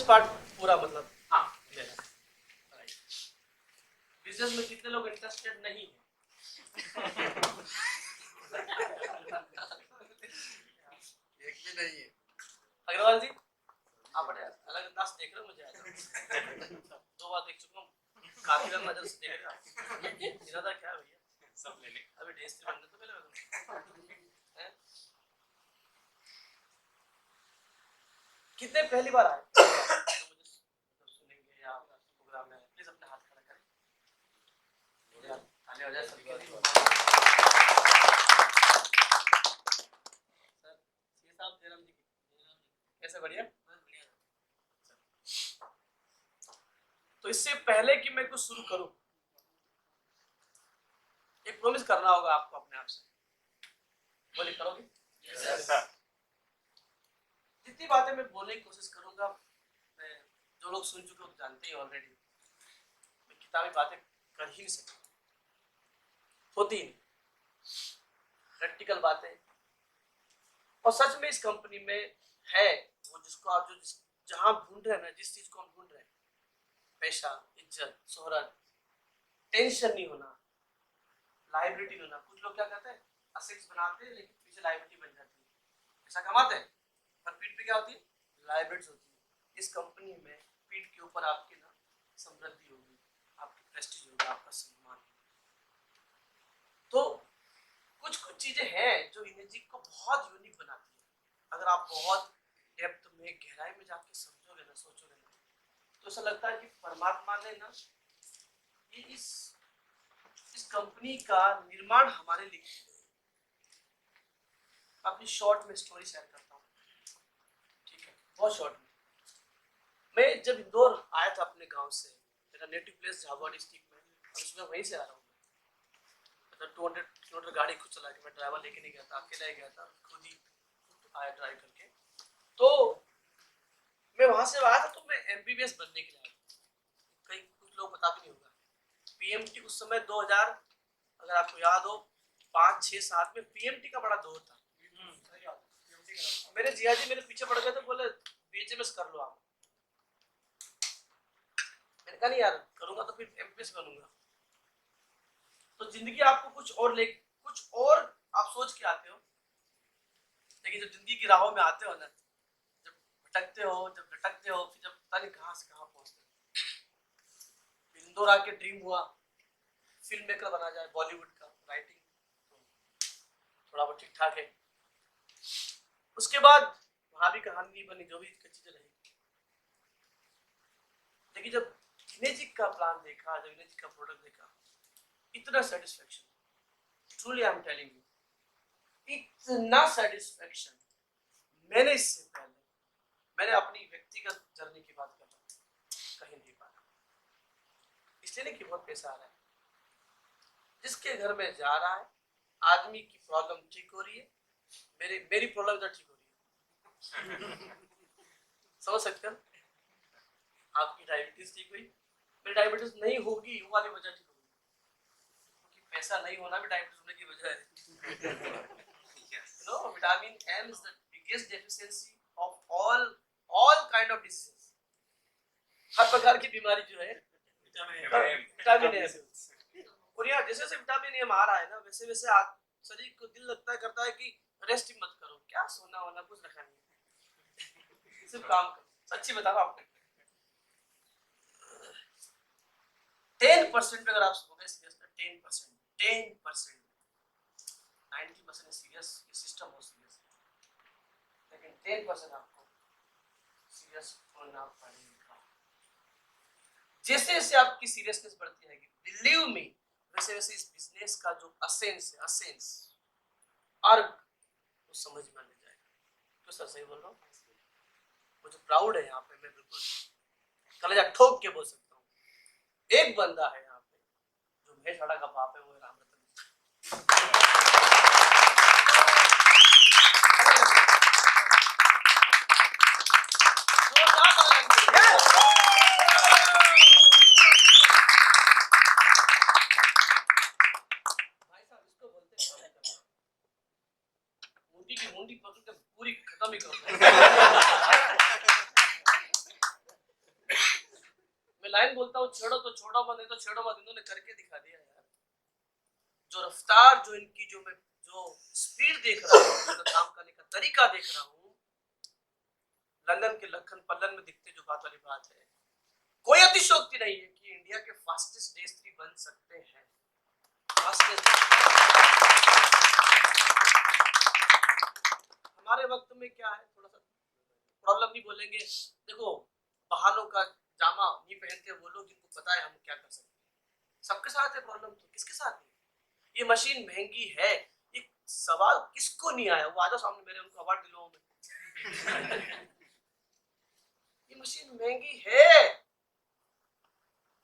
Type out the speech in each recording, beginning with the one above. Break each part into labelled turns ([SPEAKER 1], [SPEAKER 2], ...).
[SPEAKER 1] Part पूरा मतलब हाँ बिजनेस में कितने लोग इंटरेस्टेड नहीं है?
[SPEAKER 2] एक भी नहीं है।
[SPEAKER 1] अग्रवाल जी आप बड़े अलग अंदाज देख रहे हो मुझे दो बार देख चुका हूँ काफी अलग नजर से देख रहे इरादा क्या है भैया सब लेने अभी ढेस्ती बनने तो पहले कितने पहली बार आए सुनेंगे या प्रोग्राम में प्लीज अपने हाथ खड़ा करें ताली हो जाए सबके लिए सर सी साहब जयराम जी कैसे बढ़िया तो इससे पहले कि मैं कुछ शुरू करूं एक प्रॉमिस करना होगा आपको अपने आप से बोले करोगे yes, जितनी बातें मैं बोलने की कोशिश करूंगा मैं जो लोग सुन चुके हो जानते ही ऑलरेडी मैं किताबी बातें कर ही नहीं सकता होती नहीं प्रैक्टिकल बातें और सच में इस कंपनी में है वो जिसको आप जो जहां ढूंढ रहे हैं ना जिस चीज को हम ढूंढ रहे हैं पैसा इज्जत शोहरत टेंशन नहीं होना लाइबिलिटी होना कुछ लोग क्या कहते हैं असेट्स बनाते हैं लेकिन पीछे लाइबिलिटी बन जाती है पैसा कमाते हैं पर पीठ पे क्या होती है लाइबिलिटीज होती है इस कंपनी में पीठ के ऊपर आपकी ना समृद्धि होगी आपकी प्रेस्टीज होगा आपका सम्मान तो कुछ कुछ चीजें हैं जो इमेजिक को बहुत यूनिक बनाती है अगर आप बहुत डेप्थ में गहराई में जाके समझोगे ना सोचोगे ना तो ऐसा लगता है कि परमात्मा ने ना ये इस कंपनी का निर्माण हमारे लिए अपनी शॉर्ट में स्टोरी शेयर करता हूँ ठीक है बहुत शॉर्ट में मैं जब इंदौर आया था अपने गांव से मेरा नेटिव प्लेस झाबुआ डिस्ट्रिक्ट में और उसमें वहीं से आ रहा हूँ मैं 200 किलोमीटर गाड़ी खुद चला के मैं ड्राइवर लेके नहीं गया था अकेला ही गया था खुद ही आया ड्राइव करके तो मैं वहां से आया था तो मैं MBBS बनने के लिए आया कहीं कुछ लोग पता भी नहीं होगा PMT उस समय 2000 अगर आपको याद हो 5, 6, 7 में PMT का बड़ा दौर था मेरे जिया जी मेरे पीछे पड़ गए थे बोले BHMS कर लो आप मैंने कहा नहीं यार करूंगा तो फिर MBBS बनूंगा तो जिंदगी आपको कुछ और आप सोच के आते हो लेकिन जब जिंदगी की राहों में आते हो ना जब भटकते हो फिर जब पता नहीं कहां से कहां पहुंचते हो इंदौर आके ड्रीम हुआ फिल्म मेकर बना जाए बॉलीवुड का राइटिंग तो थोड़ा बहुत ठीक ठाक है उसके बाद वहां भी कहानी नहीं बनी जो भी चीजें रही लेकिन जब इमेजिक का प्लान देखा जब इमेजिक का प्रोडक्ट देखा इतना satisfaction truly I am telling you इतना सेटिस्फेक्शन मैंने इससे पहले मैंने अपनी व्यक्तिगत जर्नी की बात कर रहा हूँ कहीं नहीं पाया इसलिए नहीं कि बहुत पैसा आ रहा है जिसके घर में जा रहा है आदमी की प्रॉब्लम ठीक हो रही है मेरी प्रॉब्लम तो ठीक हो रही है समझ सकते हो आपकी डायबिटीज ठीक हुई मेरी डायबिटीज नहीं होगी वो वाली वजह ठीक होगी क्योंकि पैसा नहीं होना भी डायबिटीज होने की वजह है you know vitamin M is the biggest deficiency of all kind of diseases हर प्रकार की बीमारी जो है विटामिन एम और यार जैसे जैसे विटामिन एम आ रहा है ना वैसे वैसे शरीर को दिल करता है कि रेस्ट मत करो क्या सोना होना कुछ रखा नहीं सिर्फ काम करो सच्ची बताओ आपको 10% अगर आप सोगे सीरियस 10% 90% सीरियस ये सिस्टम हो सीरियस लेकिन 10% आपको सीरियस होना पड़ेगा जैसे जैसे आपकी सीरियसनेस बढ़ती रहेगी बिलीव मी वैसे वैसे इस बिजनेस का जो असेंस अर्ग वो समझ में आने जाएगा तो सर सही बोल रहा हूँ मुझे प्राउड है यहाँ पे मैं बिल्कुल कलेजा ठोक के बोल सकता हूँ एक बंदा है यहाँ पे जो महेश हाड़ा का बाप है वो राम रतन मुंडी पकड़ के पूरी खत्म ही कर लाइन बोलता हूँ छेड़ो तो छोड़ो मत, नहीं तो छेड़ो मत, इन्होंने करके दिखा दिया यार। जो रफ्तार, जो इनकी जो स्पीड देख रहा हूँ, इनका काम करने का तरीका देख रहा हूँ, लंदन के लखन पल्लन में दिखते जो बात वाली बात है। कोई अतिशयोक्ति नहीं है कि इंडिया के फास्टेस्ट डे 3 बन सकते हैं। हमारे वक्त में क्या है, थोड़ा सा प्रॉब्लम नहीं बोलेंगे, देखो बहानों का जामा नहीं पहनते वो लोग जिनको पता है हम क्या कर सकते हैं। सबके साथ है प्रॉब्लम, तो किसके साथ है? ये मशीन महंगी है, एक सवाल किसको नहीं आया? वो आ जाओ सामने मेरे, उनको अवार्ड दिलवाऊं मैं। ये मशीन महंगी है,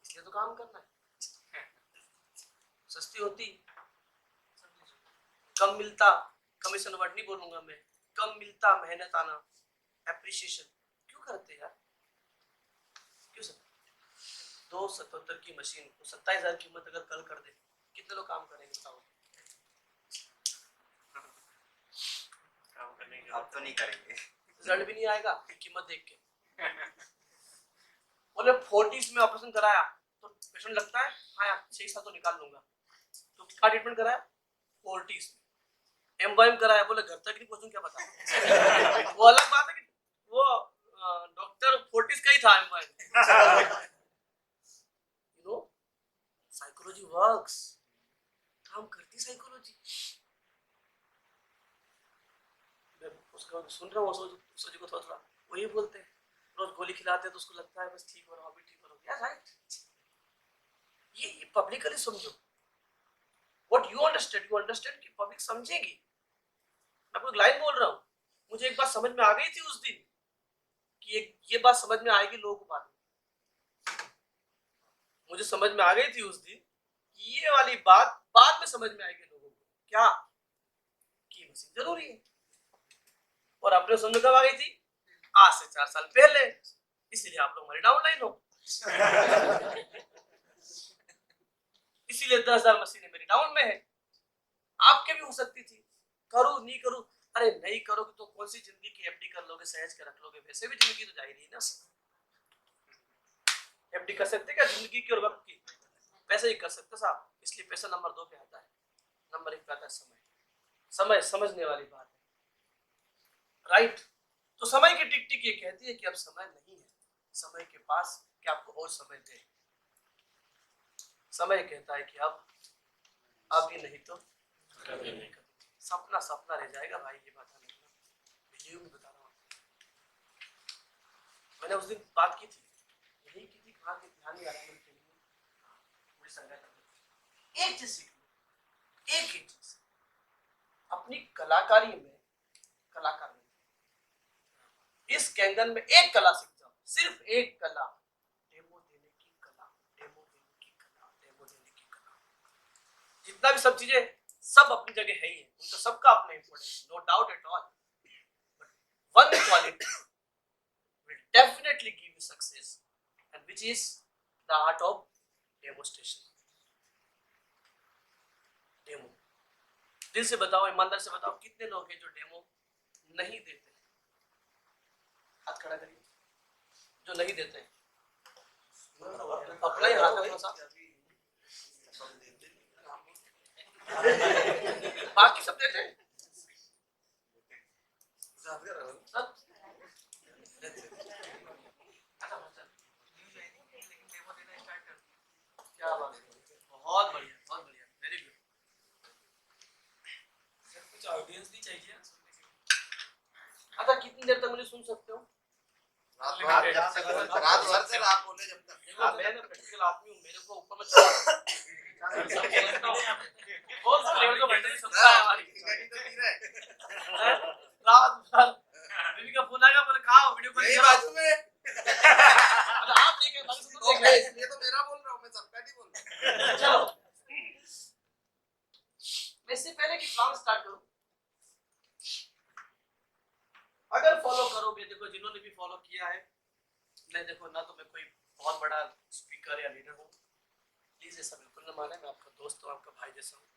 [SPEAKER 1] इसलिए तो काम करना है। सस्ती होती कम मिलता, कमीशन वर्ड नहीं बोलूंगा मैं, कम मिलता, मेहनत आना, एप्रिसिएशन क्यों करते यार? क्यों सर? 277 की मशीन को 27,000 कीमत अगर कल कर दे, कितने लोग काम करेंगे बताओ?
[SPEAKER 2] आप तो नहीं करेंगे,
[SPEAKER 1] रिजल्ट भी नहीं आएगा कीमत देख के। बोले 40s में ऑपरेशन कराया तो पेशेंट लगता है हाँ यार 6 साल तो निकाल लूंगा, तो क्या ट्रीटमेंट कराया? 40s में। एमवाइम कराया, बोले घर तक नहीं पहुंचूं क्या पता। वो अलग बात है कि वो डॉक्टर 40s का ही था एमवाइम। यू नो साइकोलॉजी वर्क्स, काम करती साइकोलॉजी। मैं उसका सुन रहा हूँ सोच को थोड़ा थोड़ा वही बोलते हैं, रोज गोली खिलाते हैं तो उसको लगता है बस ठीक हो रहा हूँ, अभी ठीक हो रहा हूँ यार, राइट? ये पब्लिकली समझो, व्हाट यू अंडरस्टैंड कि पब्लिक समझेगी। मैं आपको एक लाइन बोल रहा हूँ, मुझे एक बात समझ में आ गई थी उस दिन कि ये बात समझ में आएगी लोगों को बाद में। मुझे समझ में आ गई थी उस दिन कि ये वाली बात बाद में समझ में आएगी लोगों को, क्या कि मशीन जरूरी है। और अपने समझ में कब आ गई थी? आज से 4 साल पहले, इसीलिए आप लोग हमारे डाउनलाइन हो। इसीलिए 10,000 मशीनें मेरी डाउन में है। आपके भी हो सकती थी, करूं नहीं करूं, अरे नहीं करोगे तो कौन सी जिंदगी की एफडी कर लोगे, सहज के रख लोगे, वैसे भी जिंदगी तो जा ही रही है ना। एफडी कर सकते क्या जिंदगी की और वक्त की? वैसे ही कर सकते साहब। इसलिए पैसा नंबर 2 पे आता है, नंबर 1 पे आता है समय। समय समझने वाली बात है, राइट? तो समय की टिक टिक ये कहती है कि अब समय नहीं है समय के पास कि आपको और समय दे। समय कहता है कि अब ही नहीं तो कभी नहीं। सपना सपना रह जाएगा भाई, ये बात नहीं वीडियो में बता रहा हूँ। मैंने उस दिन बात की थी, यही की थी, कहा कि ध्यान नहीं आ रहा है पूरी संगत। एक चीज सीख लो, एक ही चीज, अपनी कलाकारी में कलाकार में इस कैंगन में एक कला सीख जाओ, सिर्फ एक कला, डेमो देने की कला, डेमो देने की कला, डेमो देने की कला। जितना भी सब चीजें सब अपनी जगह है ही है, उनका सबका अपना importance, no doubt at all, but one quality will definitely give you success, and which is the art of demonstration. Demo. दिल से बताओ, ईमानदार से बताओ, कितने लोग हैं जो डेमो नहीं देते? हाथ खड़ा करिए जो नहीं देते हैं। अपना ही हाथ रखो साहब, बाकी सब देते हैं सब। क्या बात है, बहुत बढ़िया, बहुत बढ़िया, वेरी गुड। कुछ ऑडियंस भी चाहिए। अच्छा कितनी देर तक मुझे सुन सकते हो?
[SPEAKER 2] रात भर से आप बोले जब तक।
[SPEAKER 1] देखो मैं ना प्रैक्टिकल आदमी हूँ, मेरे को ऊपर में चढ़ा बहुत लेवल का बैठने की क्षमता है हमारी। रात भर बीवी का फोन आएगा, बोले कहाँ हो, वीडियो कॉल
[SPEAKER 2] बाजू में
[SPEAKER 1] आप लेके बाकी सब लोग देख
[SPEAKER 2] ये तो मेरा बोल रहा हूँ, मैं सबका नहीं बोल रहा।
[SPEAKER 1] चलो मैं इससे पहले कि काम स्टार्ट करूं, अगर फॉलो करोगे, देखो जिन्होंने भी फॉलो किया है, मैं देखो ना तो मैं कोई बहुत बड़ा स्पीकर या लीडर हूँ, प्लीज ऐसा बिल्कुल ना माने, मैं आपका दोस्त हूँ, आपका भाई जैसा हूँ।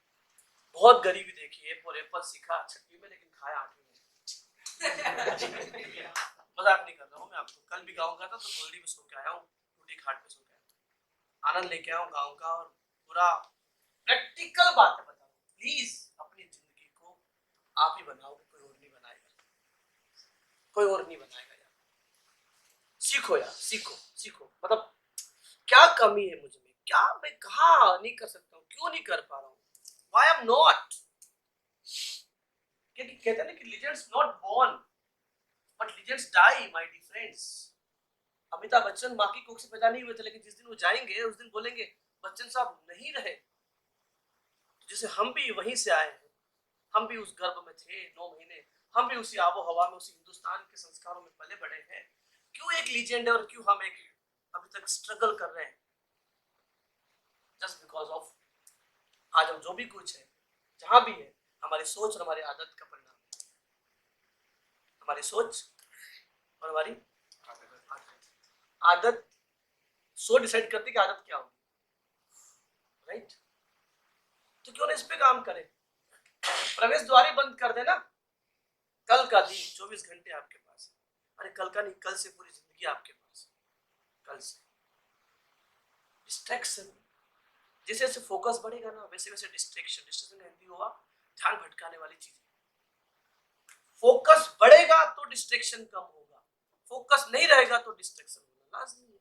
[SPEAKER 1] बहुत गरीबी देखी है, और एप्पल सीखा 6वीं में लेकिन खाया 8वीं में। मजाक नहीं कर रहा हूँ मैं आपको, कल भी गाँव का था तो गोल्डी में सो के आया हूँ, टूटी खाट पे सो के आया। आनंद लेके आऊं गाँव का और पूरा प्रैक्टिकल बातें बताऊं। प्लीज अपनी जिंदगी को आप ही बनाओगे, कोई और नहीं बनाएगा, कोई और नहीं बनाएगा यार। सीखो यार, सीखो सीखो। मतलब क्या कमी है मुझ में, क्या मैं कहाँ नहीं कर सकता हूँ, क्यों नहीं कर पा रहा हूँ, व्हाई एम नॉट। क्योंकि कहते हैं ना कि legends not born but legends die my dear friends. Amitabh Bachchan माँ की कोख से पैदा नहीं हुए थे, लेकिन जिस दिन वो जाएंगे उस दिन बोलेंगे बच्चन साहब नहीं रहे। जैसे हम भी वहीं से आए हैं, हम भी उस गर्भ में थे 9 महीने, हम भी उसी आबो हवा में, उसी हिंदुस्तान के संस्कारों में पले बड़े हैं। क्यों एक लीजेंड है और क्यों हम एक अभी तक स्ट्रगल कर रहे हैं, जस्ट बिकॉज ऑफ आज हम जो भी कुछ है, जहां भी है, हमारी सोच और हमारी आदत का परिणाम है। हमारी सोच और हमारी आदत सो डिसाइड करती कि आदत क्या होगी, राइट। तो क्यों ना इस पे काम करें। प्रवेश द्वार ही बंद कर देना। कल का दिन 24 घंटे आपके पास है। अरे कल का नहीं, कल से पूरी जिंदगी आपके पास है। कल से डिस्ट्रैक्शन, जैसे जैसे फोकस बढ़ेगा ना वैसे वैसे डिस्ट्रैक्शन, डिस्ट्रैक्शन का हिंदी हुआ ध्यान भटकाने वाली चीज। फोकस बढ़ेगा तो डिस्ट्रैक्शन कम होगा, फोकस नहीं रहेगा तो डिस्ट्रैक्शन होना लाजमी है।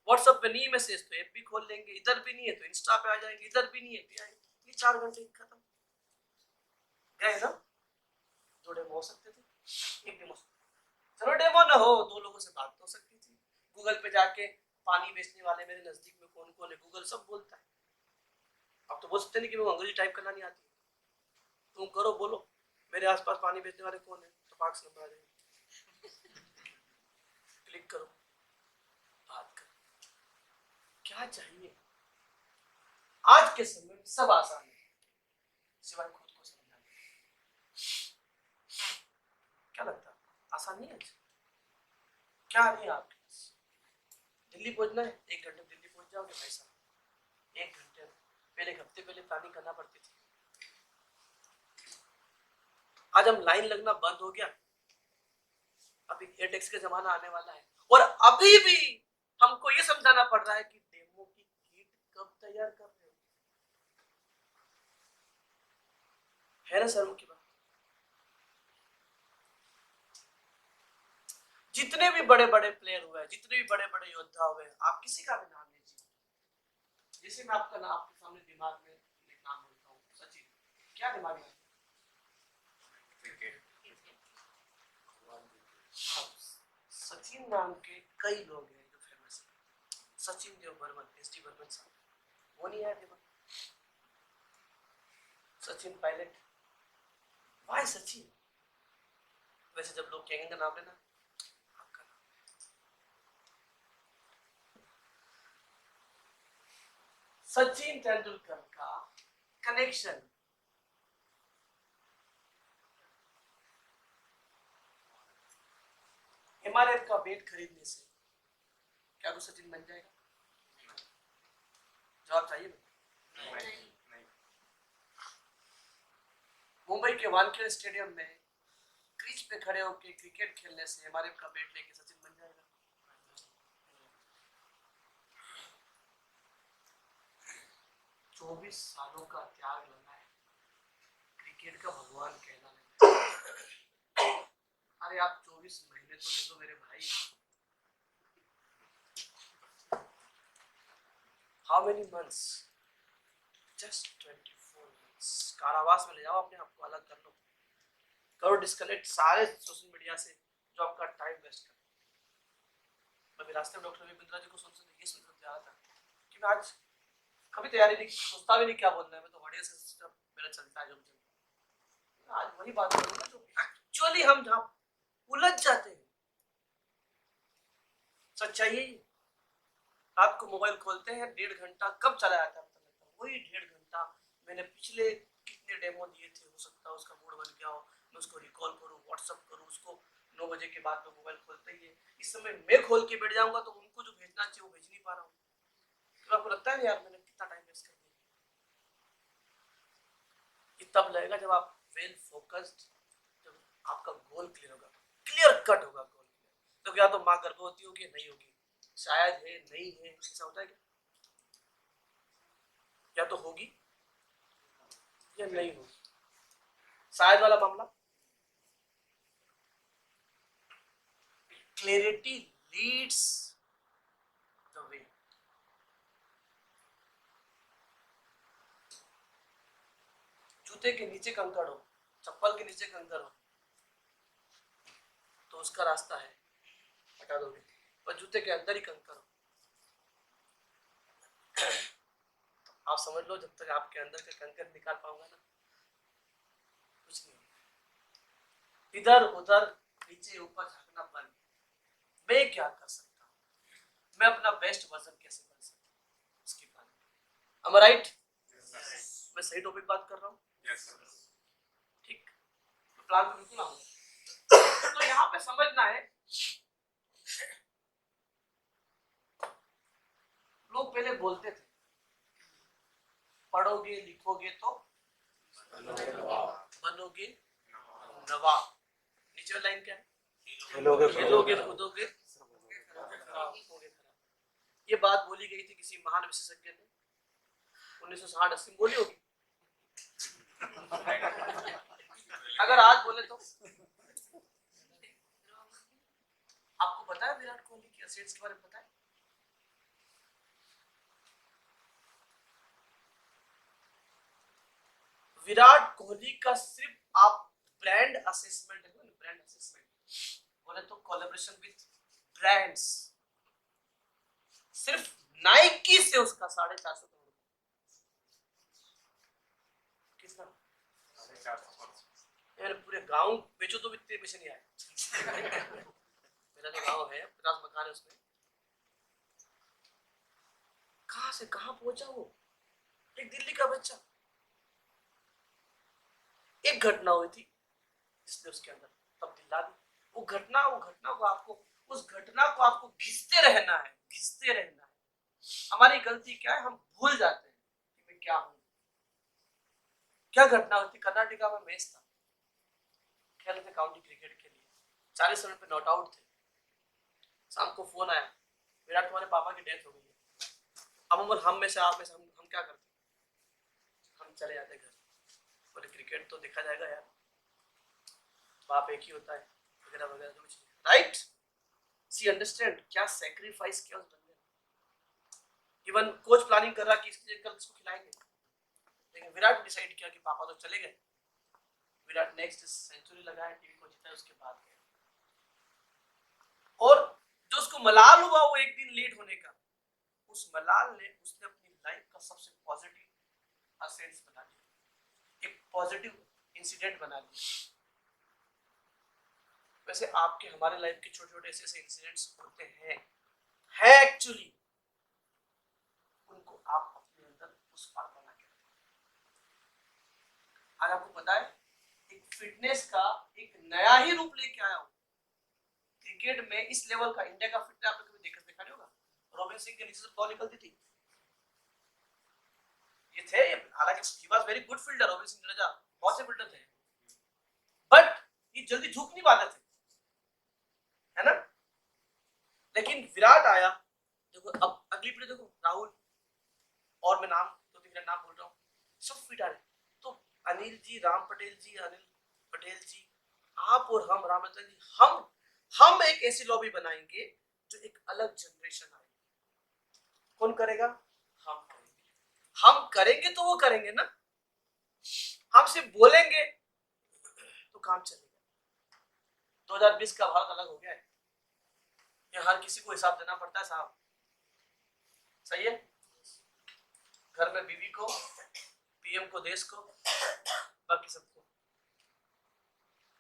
[SPEAKER 1] व्हाट्सएप पे नहीं मैसेज तो ऐप भी खोल लेंगे, इधर भी नहीं है तो इंस्टा पे आ जाएंगे, इधर भी नहीं है पे आएंगे, ये 4 घंटे खत्म गए ना। 2 डेमो हो सकते थे, 1 डेमो, चलो डेमो ना हो, 2 लोगों से बात हो सकती थी। गूगल पे जाके पानी बेचने वाले मेरे नजदीक में कौन कौन है, गूगल सब बोलता है। अब तो बोल सकते नहीं कि मेरे को अंग्रेजी टाइप करना नहीं आती, तुम करो बोलो मेरे आसपास पानी बेचने वाले कौन है, तो पार्क नंबर आ जाएगा, क्लिक करो, बात करो। क्या चाहिए आज के समय में, सब आसान है सिवाय खुद को समझाने। क्या लगता है आसान नहीं है? क्या नहीं आपके पास? दिल्ली पहुंचना है, 1 घंटे में दिल्ली पहुंच जाओगे भाई साहब। 1 घंटे पहले, 1 हफ्ते पहले प्लानिंग करना पड़ती थी। आज हम लाइन लगना बंद हो गया। अभी एयर टैक्स का जमाना आने वाला है और अभी भी हमको ये समझाना पड़ रहा है कि डेमो की किट कब तैयार कर रहे हो। है ना शर्म की बात। जितने भी बड़े बड़े प्लेयर हुए, जितने भी बड़े बड़े योद्धा हुए, आप किसी का भी नाम लीजिए। जैसे मैं आपका नाम आपके सामने दिमाग में एक नाम बोलता हूँ, सचिन, क्या दिमाग में? सचिन नाम के कई लोग हैं जो फेमस है। सचिन देव बर्मन, एसटी बर्मन साहब, वो नहीं आया दिमाग। सचिन पायलट, वाई सचिन? वैसे जब लोग कहेंगे नाम लेना, आपका नाम। सचिन तेंदुलकर का कनेक्शन एमआरएफ का बेट खरीदने से क्या वो सचिन बन जाएगा? जवाब चाहिए। मुंबई के वानखेड़े स्टेडियम में क्रीज पे खड़े होकर क्रिकेट खेलने से एमआरएफ का बेट लेके सचिन बन जाएगा? 24 सालों का त्याग लगा है, क्रिकेट का भगवान कहना है। अरे आप 24 महीने तो दे दो मेरे भाई। How many months? Just 24 months. कारावास में ले जाओ अपने आप को, अलग कर लो, करो डिस्कनेक्ट सारे सोशल मीडिया से जो आपका टाइम वेस्ट कर। मैं रास्ते में डॉक्टर विपिंद्रा जी को सुनते ये सुनकर जा रहा था कि मैं आज कभी तैयारी नहीं, सोचता भी नहीं क्या बोलना है, मैं तो बढ़िया से सिस्टम मेरा चलता है। जब आज वही बात करूंगा जो एक्चुअली हम जहां उलझ जाते हैं। सच्चाई है। रात को मोबाइल खोलते हैं, 1.5 घंटा कब चला जाता है पता लगता है। वही 1.5 घंटा मैंने पिछले कितने डेमो दिए थे, हो सकता है उसका मूड बन गया हो, मैं उसको रिकॉल करूँ, व्हाट्सअप करूँ उसको। 9 बजे के बाद में मोबाइल खोलते ही है, इस समय मैं खोल के बैठ जाऊंगा तो उनको जो भेजना चाहिए वो भेज नहीं पा रहा हूँ। तो आपको लगता है यार मैंने कितना टाइम वेस्ट कर दिया? ये तब लगेगा जब आप वेल फोकस्ड, जब आपका गोल क्लियर होगा, क्लियर कट होगा गोल। तो या तो माँ गर्भवती होगी, नहीं होगी, शायद है, नहीं है, ऐसा होता है क्या? या तो होगी या नहीं होगी। शायद वाला मामला, क्लैरिटी लीड्स द वे। जूते के नीचे कंकड़ हो, चप्पल के नीचे कंकड़ हो तो उसका रास्ता है, हटा दोगे। पर जूते के अंदर ही कंकड़ हो तो आप समझ लो जब तक आपके अंदर का कंकड़ निकाल पाऊंगा ना, कुछ नहीं होगा। इधर उधर नीचे ऊपर झांकना बंद। मैं क्या कर सकता हूँ, मैं अपना बेस्ट वर्जन कैसे बन सकता हूँ, इसकी प्लान। am I right? मैं सही टॉपिक बात कर रहा हूँ, ठीक? प्लान तो बिल्कुल आऊंगा। तो यहाँ पे समझना है, लोग पहले बोलते थे पढ़ोगे लिखोगे तो बनोगे नवाब। नीचे वाली लाइन क्या है? खेलोगे कूदोगे होगे खराब। ये बात बोली गई थी किसी महान विशेषज्ञ ने 1960-80 बोली होगी। अगर आज बोले तो आपको पता है विराट कोहली की एसेट्स के बारे में पता है? विराट कोहली का सिर्फ आप ब्रांड असेसमेंट बोले तो कोलैबोरेशन विद ब्रांड्स, सिर्फ नाइकी से उसका 450 करोड़। कितना? यार पूरे गांव बेचो तो भी इतने पैसे नहीं आए। मेरा जो गांव है 50 मकान है, उसमें कहां से कहां पहुंचा वो, एक दिल्ली का बच्चा। एक घटना हुई थी जिसने उसके अंदर तब्दील ला दी। वो घटना को आपको, उस घटना को आपको घिसते रहना है, घिसते रहना है। हमारी गलती क्या है, हम भूल जाते हैं कि मैं क्या हूं। क्या घटना हुई थी? कर्नाटका में मैच था, खेल थे काउंटी क्रिकेट के लिए, 40 रन पे नॉट आउट थे। शाम को फोन आया, विराट तुम्हारे पापा की डेथ हो गई है। अमूमन हम में से, आप में से हम क्या करते, हम चले जाते घर, बोले क्रिकेट तो देखा जाएगा यार, बाप एक ही होता है वगैरह वगैरह जो कुछ, राइट? सी अंडरस्टैंड क्या सैक्रिफाइस किया उस बंदे ने। इवन कोच प्लानिंग कर रहा कि इसकी जगह इसको खिलाएंगे, लेकिन विराट डिसाइड किया कि पापा तो चले गए। विराट नेक्स्ट सेंचुरी लगाया, टीम को जीता, उसके बाद गया। और जो उसको मलाल हुआ वो एक दिन लेट होने का, उस मलाल ने उसने अपनी लाइफ का सबसे पॉजिटिव असेंस बना दिया, एक पॉजिटिव इंसिडेंट बना दिया। वैसे आपके हमारे लाइफ के छोटे छोटे ऐसे इंसिडेंट्स होते हैं एक्चुअली, उनको आप अपने अंदर उस पार बना के रखें। आज आपको पता है एक फिटनेस का एक नया ही रूप लेके आया हूं क्रिकेट में। इस लेवल का इंडिया का फिटनेस आपने कभी देखा नहीं होगा। रॉबिन सिंह के नीचे से बॉल निकलती थी, ये थे, हालांकि he was very good fielder, robin Singh Jadeja बहुत से फील्डर थे, बट ये जल्दी झुक नहीं पाते थे, है ना? लेकिन विराट आया, देखो अब अगली पीढ़ी देखो, राहुल और मैं नाम तो तीन नाम बोल रहा हूँ, सब फिट आ रहे। तो अनिल जी, राम पटेल जी, अनिल पटेल जी, आप और हम, रामरतन जी, हम एक ऐसी लॉबी बनाएंगे जो एक अलग जनरेशन आएगी। कौन करेगा? हम करेंगे तो वो करेंगे ना, हम सिर्फ बोलेंगे तो काम चलेगा। 2020 का भारत अलग हो गया है, ये हर किसी को हिसाब देना पड़ता है साहब, सही है? घर में बीवी को, पीएम को, देश को, बाकी सबको,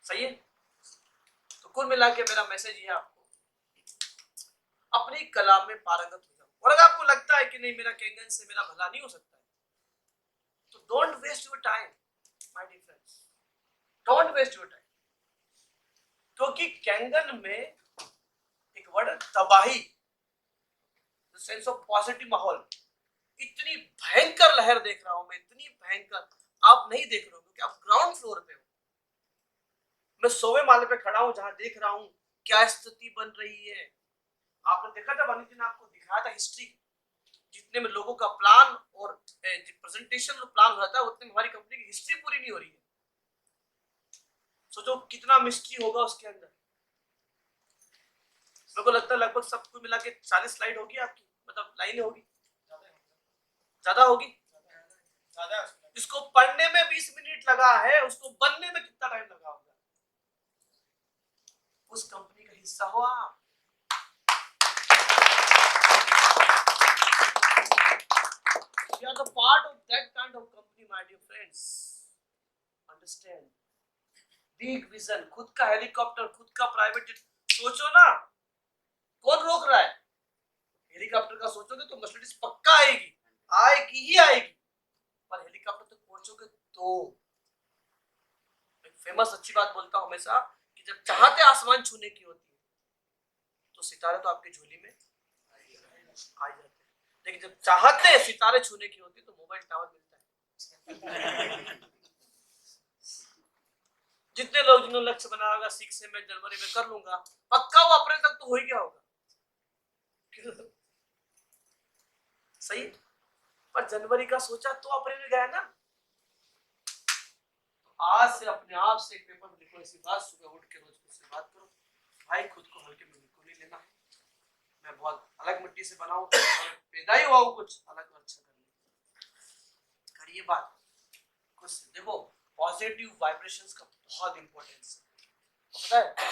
[SPEAKER 1] सही है? तो कुल मिला के मेरा मैसेज ये आपको, अपनी कला में पारंगत हो जाओ। और अगर आपको लगता है कि नहीं मेरा कैंगन से मेरा भला नहीं हो सकता है, तो don't waste your time my dear friends, don't waste your time. क्योंकि कैंगन में एक वर्ड है तबाही, सेंस ऑफ पॉजिटिव माहौल। इतनी भयंकर लहर देख रहा हूं मैं, इतनी भयंकर, आप नहीं देख रहे हो क्योंकि आप ग्राउंड फ्लोर पे हो। मैं 100वें माले पे खड़ा हूं जहां देख रहा हूं क्या स्थिति बन रही है। आपने देखा जब अनिल जी ने आपको दिखाया था हिस्ट्री, जितने में लोगों का प्लान और प्रेजेंटेशन प्लान हो जाता है उतने में हमारी कंपनी की हिस्ट्री पूरी नहीं हो रही है। सोचो कितना मिस्ट्री होगा उसके अंदर। मेरे को लगता है लगभग सब कुछ मिला के 40 स्लाइड होगी आपकी, मतलब लाइनें होगी, ज्यादा होगी। इसको पढ़ने में 20 मिनट लगा है, उसको बनने में कितना टाइम लगा होगा। उस कंपनी का हिस्सा हो आप। You are the part of that kind of company, my dear friends. Understand? Big vision, खुद का हेलीकॉप्टर, खुद का प्राइवेट जेट। सोचो ना, कौन रोक रहा है? हेलीकॉप्टर का सोचोगे तो मर्सिडीज पक्का आएगी, आएगी ही आएगी, पर हेलीकॉप्टर तक पहुंचोगे तो। एक फेमस अच्छी बात बोलता हूं हमेशा कि जब चाहते आसमान छूने की होती है तो सितारे तो आपकी झोली में आ जाते हैं, लेकिन जब चाहते सितारे छूने की होती है तो मोबाइल टावर मिलता है। जितने लोग जिन्होंने लक्ष्य बनाया होगा 6 से मैं जनवरी में कर लूंगा, पक्का वो अप्रैल तक तो हो ही गया होगा। सही, पर जनवरी का सोचा तो अप्रैल में गया ना। आज से अपने आप से एक पेपर में लिखो ऐसी बात, सुबह उठ के रोज मुझसे बात करो, भाई खुद को हल्के में बिल्कुल नहीं लेना है, मैं बहुत अलग मिट्टी से बना हूं, पैदा ही हुआ हूं कुछ अलग और अच्छा करने। करिए बात कुछ, देखो पॉजिटिव वाइब्रेशंस का बहुत इंपॉर्टेंस है। पता है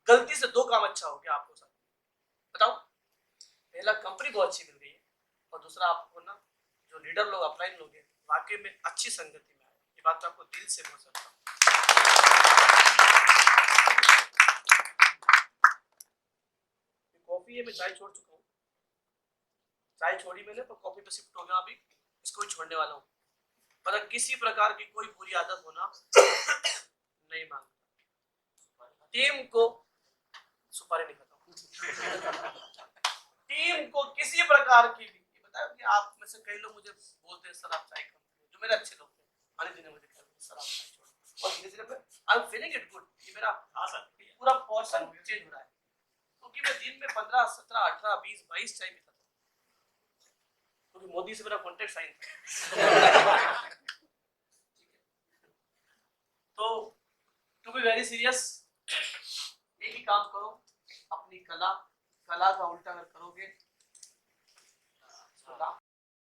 [SPEAKER 1] गलती से 2 काम अच्छा हो गया आपको साथ, बताओ। पहला कंपनी बहुत अच्छी मिल गई है, और दूसरा आपको ना जो लीडर लोग अपलाइन लोग हैं वाकई में अच्छी संगति में आए। ये बात तो आपको दिल से बोल सकता हूँ। कॉफी है, मैं चाय छोड़ चुका हूँ, चाय छोड़ी मैंने, पर कॉफी पे शिफ्ट हो गया, अभी इसको ही छोड़ने वाला हूँ। मतलब किसी प्रकार की कोई बुरी आदत होना नहीं मांगता। टीम को सुपारी नहीं खाता, टीम को किसी प्रकार की भी, ये बताओ कि आप में से कई लोग मुझे बोलते हैं सर आप चाय कम पियो, जो मेरे अच्छे लोग थे अनिल जी ने मुझे कहा सर आप चाय छोड़ो, और धीरे धीरे I am feeling it good, ये मेरा पूरा पोर्शन चेंज हो रहा है, क्योंकि मैं दिन में 15 17 18 20 22 चाय पीता था, क्योंकि मोदी से मेरा कॉन्टेक्ट साइन था। तो टू बी वेरी सीरियस, एक ही काम करो, अपनी कला का उल्टा अगर करोगे तो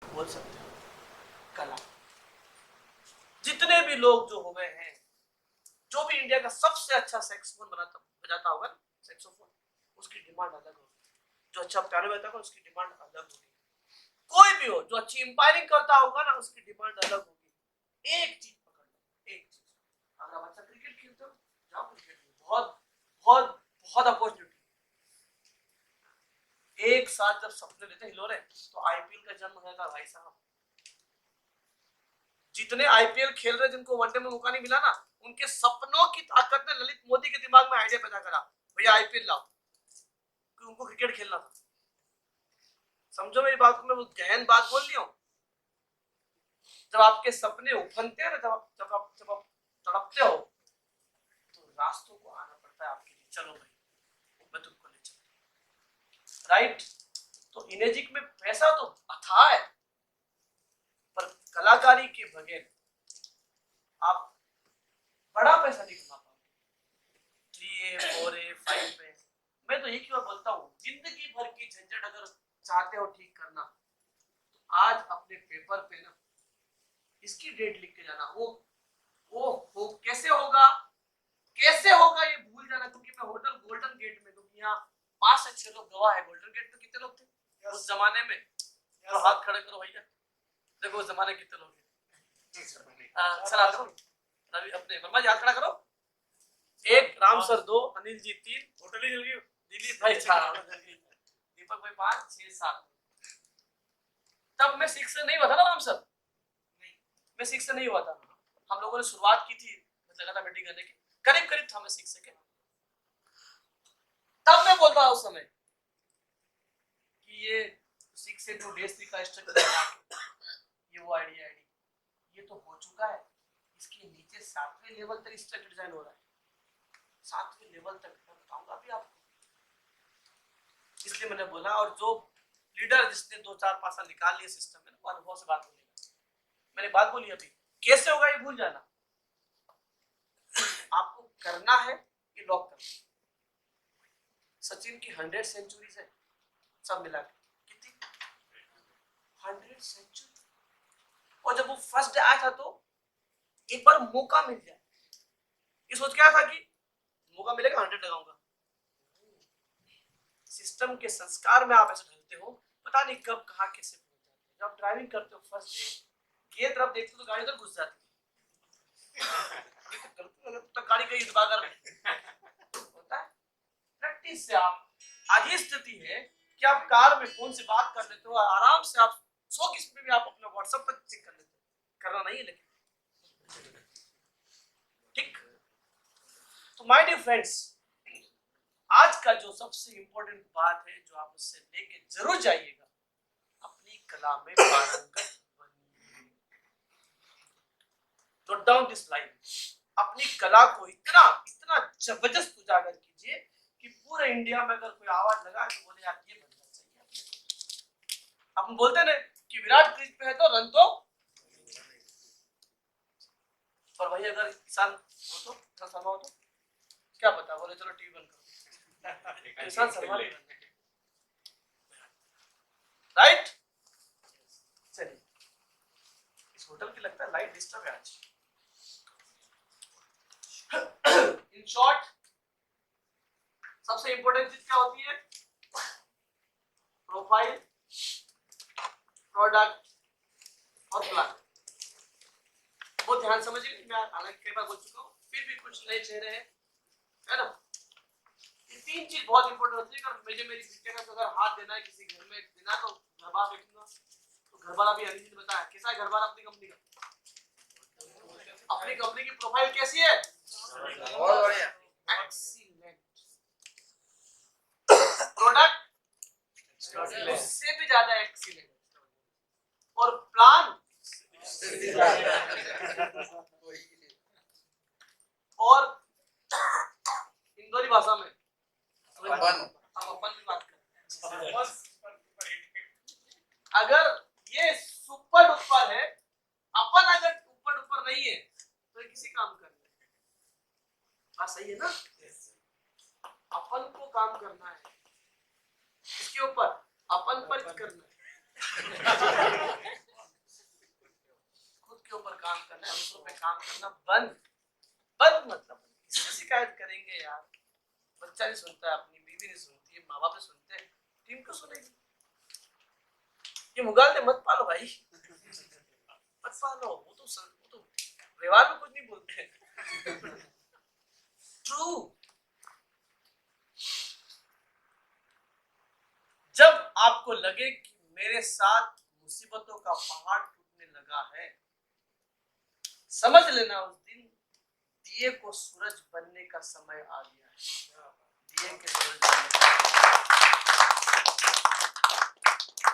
[SPEAKER 1] बोल सकते हो कला। जितने भी लोग जो हो गए हैं, जो भी इंडिया का सबसे अच्छा सैक्सोफोन बजाता होगा ना, सैक्सोफोन, उसकी डिमांड अलग होगी। जो अच्छा पियानो बजाता होगा उसकी डिमांड अलग होगी। कोई भी हो जो अच्छी इंपायरिंग करता होगा ना, उसकी डिमांड अलग होगी। एक चीज पकड़ लो, एक चीज, अगर आप अच्छा क्रिकेट खेलते हो जाओ क्रिकेट में, बहुत बहुत बहुत अपॉर्चुनिटी। एक साथ जब सपने लेते हिलो रहे तो आईपीएल का जन्म हो जाता भाई साहब। जितने आईपीएल खेल रहे जिनको वनडे में मौका नहीं मिला ना, उनके सपनों की ताकत ने ललित मोदी के दिमाग में आइडिया पैदा करा, भैया आईपीएल लाओ, क्योंकि उनको क्रिकेट खेलना था। समझो मेरी बात को, मैं गहन बात बोल रही हूँ। जब आपके सपने उफनते हैं ना, जब आप तड़पते हो तो रास्तों को आना पड़ता है आपके लिए, चलो भाई मैं तुमको ले चलता, राइट। तो इनेजिक में पैसा तो अथाह है, पर कलाकारी के बगैर आप बड़ा पैसा नहीं कमा पाओगे। 3A 4A 5A, मैं तो एक ही बार बोलता हूँ, जिंदगी भर की झंझट अगर चाहते हो ठीक करना तो आज अपने पेपर पे ना इसकी डेट लिख के जाना। वो कैसे होगा ये भूल जाना, क्योंकि मैं होटल गोल्डन गेट में, क्योंकि यहाँ 5 से 6 लोग गवाह है। गोल्डन गेट में कितने लोग थे उस जमाने में? तो हाथ खड़े करो भैया, देखो उस जमाने कितने लोग हैं। चला करो रवि, अपने वर्मा जी हाथ खड़ा करो। 1, राम सर 2, अनिल जी 3, होटल ही जल गई, दिलीप भाई 4, दीपक भाई 5 6 7। तब मैं 6 से नहीं हुआ था ना राम सर, मैं 6 से नहीं हुआ था। हम लोगों ने शुरुआत की थी लगातार मीटिंग करने की, करीब करीब था मैं 6 से के। तब मैं बोल रहा उस समय कि ये 6 से 2 डेज का स्ट्रक्चर ये वो आईडी ये तो हो चुका है, इसके नीचे 7वें लेवल तक स्ट्रक्चर डिजाइन हो रहा है। 7वें लेवल तक मैं बताऊंगा अभी आपको, इसलिए मैंने बोला। और जो लीडर जिसने 2 4 5 साल निकाल लिए सिस्टम में, वो अनुभव से बात बोलेगा। मैंने बात बोली अभी, कैसे होगा ये भूल जाना, आपको करना है कि लॉक करना है। सचिन की 100 सेंचुरीज है सब मिला के, कितनी 100 सेंचुरी। और जब वो फर्स्ट डे आया था तो एक बार मौका मिल जाए, ये सोच के आया था कि मौका मिलेगा 100 लगाऊंगा। सिस्टम के संस्कार में आप ऐसे ढलते हो, पता नहीं कब कहां कैसे पहुंच जाते हो। जब ड्राइविंग करते हो फर्स्ट डे, ये तरफ देखते हो तो गाड़ी उधर घुस जाती है, तो गाड़ी कहीं भागा होता है। प्रैक्टिस से आप आज ये स्थिति है कि आप कार में फोन से बात कर लेते हो, आराम से आप 100 की स्पीड में आप अपना व्हाट्सएप तक चेक कर लेते हो। करना नहीं है लेकिन ठीक। तो माय डियर फ्रेंड्स, आज का जो सबसे इंपॉर्टेंट बात है जो आप उससे लेके जरूर जाइएगा, अपनी कला में पारंगत बनिए। नोट डाउन दिस लाइन, अपनी कला को इतना इतना जबरदस्त उजागर कीजिए कि पूरे इंडिया में अगर कोई आवाज लगा तो बोले यार ये बनना चाहिए। हम बोलते ना कि विराट क्रीज पे है तो रन तो, और वही अगर किसान हो तो किसान शर्मा हो तो क्या पता, बोले चलो टीवी बंद करो, किसान शर्मा नहीं बनना, राइट। चलिए, इस होटल की लगता है लाइट डिस्टर्ब है आज। इन शॉर्ट, सबसे इंपॉर्टेंट चीज क्या होती है, प्रोफाइल, प्रोडक्ट और प्लान। बहुत ध्यान समझिए, मैं हालांकि कई बार बोल चुका हूँ, फिर भी कुछ नए चेहरे हैं, है ना। ये 3 चीज बहुत इंपॉर्टेंट होती है। अगर मुझे मेरी बिटिया का अगर हाथ देना है किसी घर में देना, तो घर वाला देखूंगा, तो घर वाला भी अरिजीत ने बताया कैसा है घर वाला अपनी कंपनी का, अपनी कंपनी की प्रोफाइल कैसी है,
[SPEAKER 2] बहुत बढ़िया,
[SPEAKER 1] एक्सीलेंट। प्रोडक्ट उससे भी ज्यादा एक्सीलेंट, और प्लान और इंदौरी भाषा में हम अपन भी बात करते हैं। अगर ये सुपर डुपर है, अपन अगर ऊपर डुपर नहीं है तो ये किसी काम कर रहे हैं। बात सही है ना। अपन को काम करना है, इसके ऊपर अपन पर करना है, खुद के ऊपर काम करना है, दूसरों पे काम करना बंद। बंद मतलब किससे शिकायत करेंगे यार, बच्चा नहीं सुनता है, अपनी बीवी नहीं सुनती है, माँ बाप नहीं सुनते हैं, टीम क्यों सुनेगी। ये मुगालते मत पालो भाई, मत पालो। वो तो व्यवहार में कुछ नहीं बोलते। ट्रू। जब आपको लगे कि मेरे साथ मुसीबतों का पहाड़ टूटने लगा है, समझ लेना उस दिन दिए को सूरज बनने का समय आ गया है। दिए के सूरज बनने का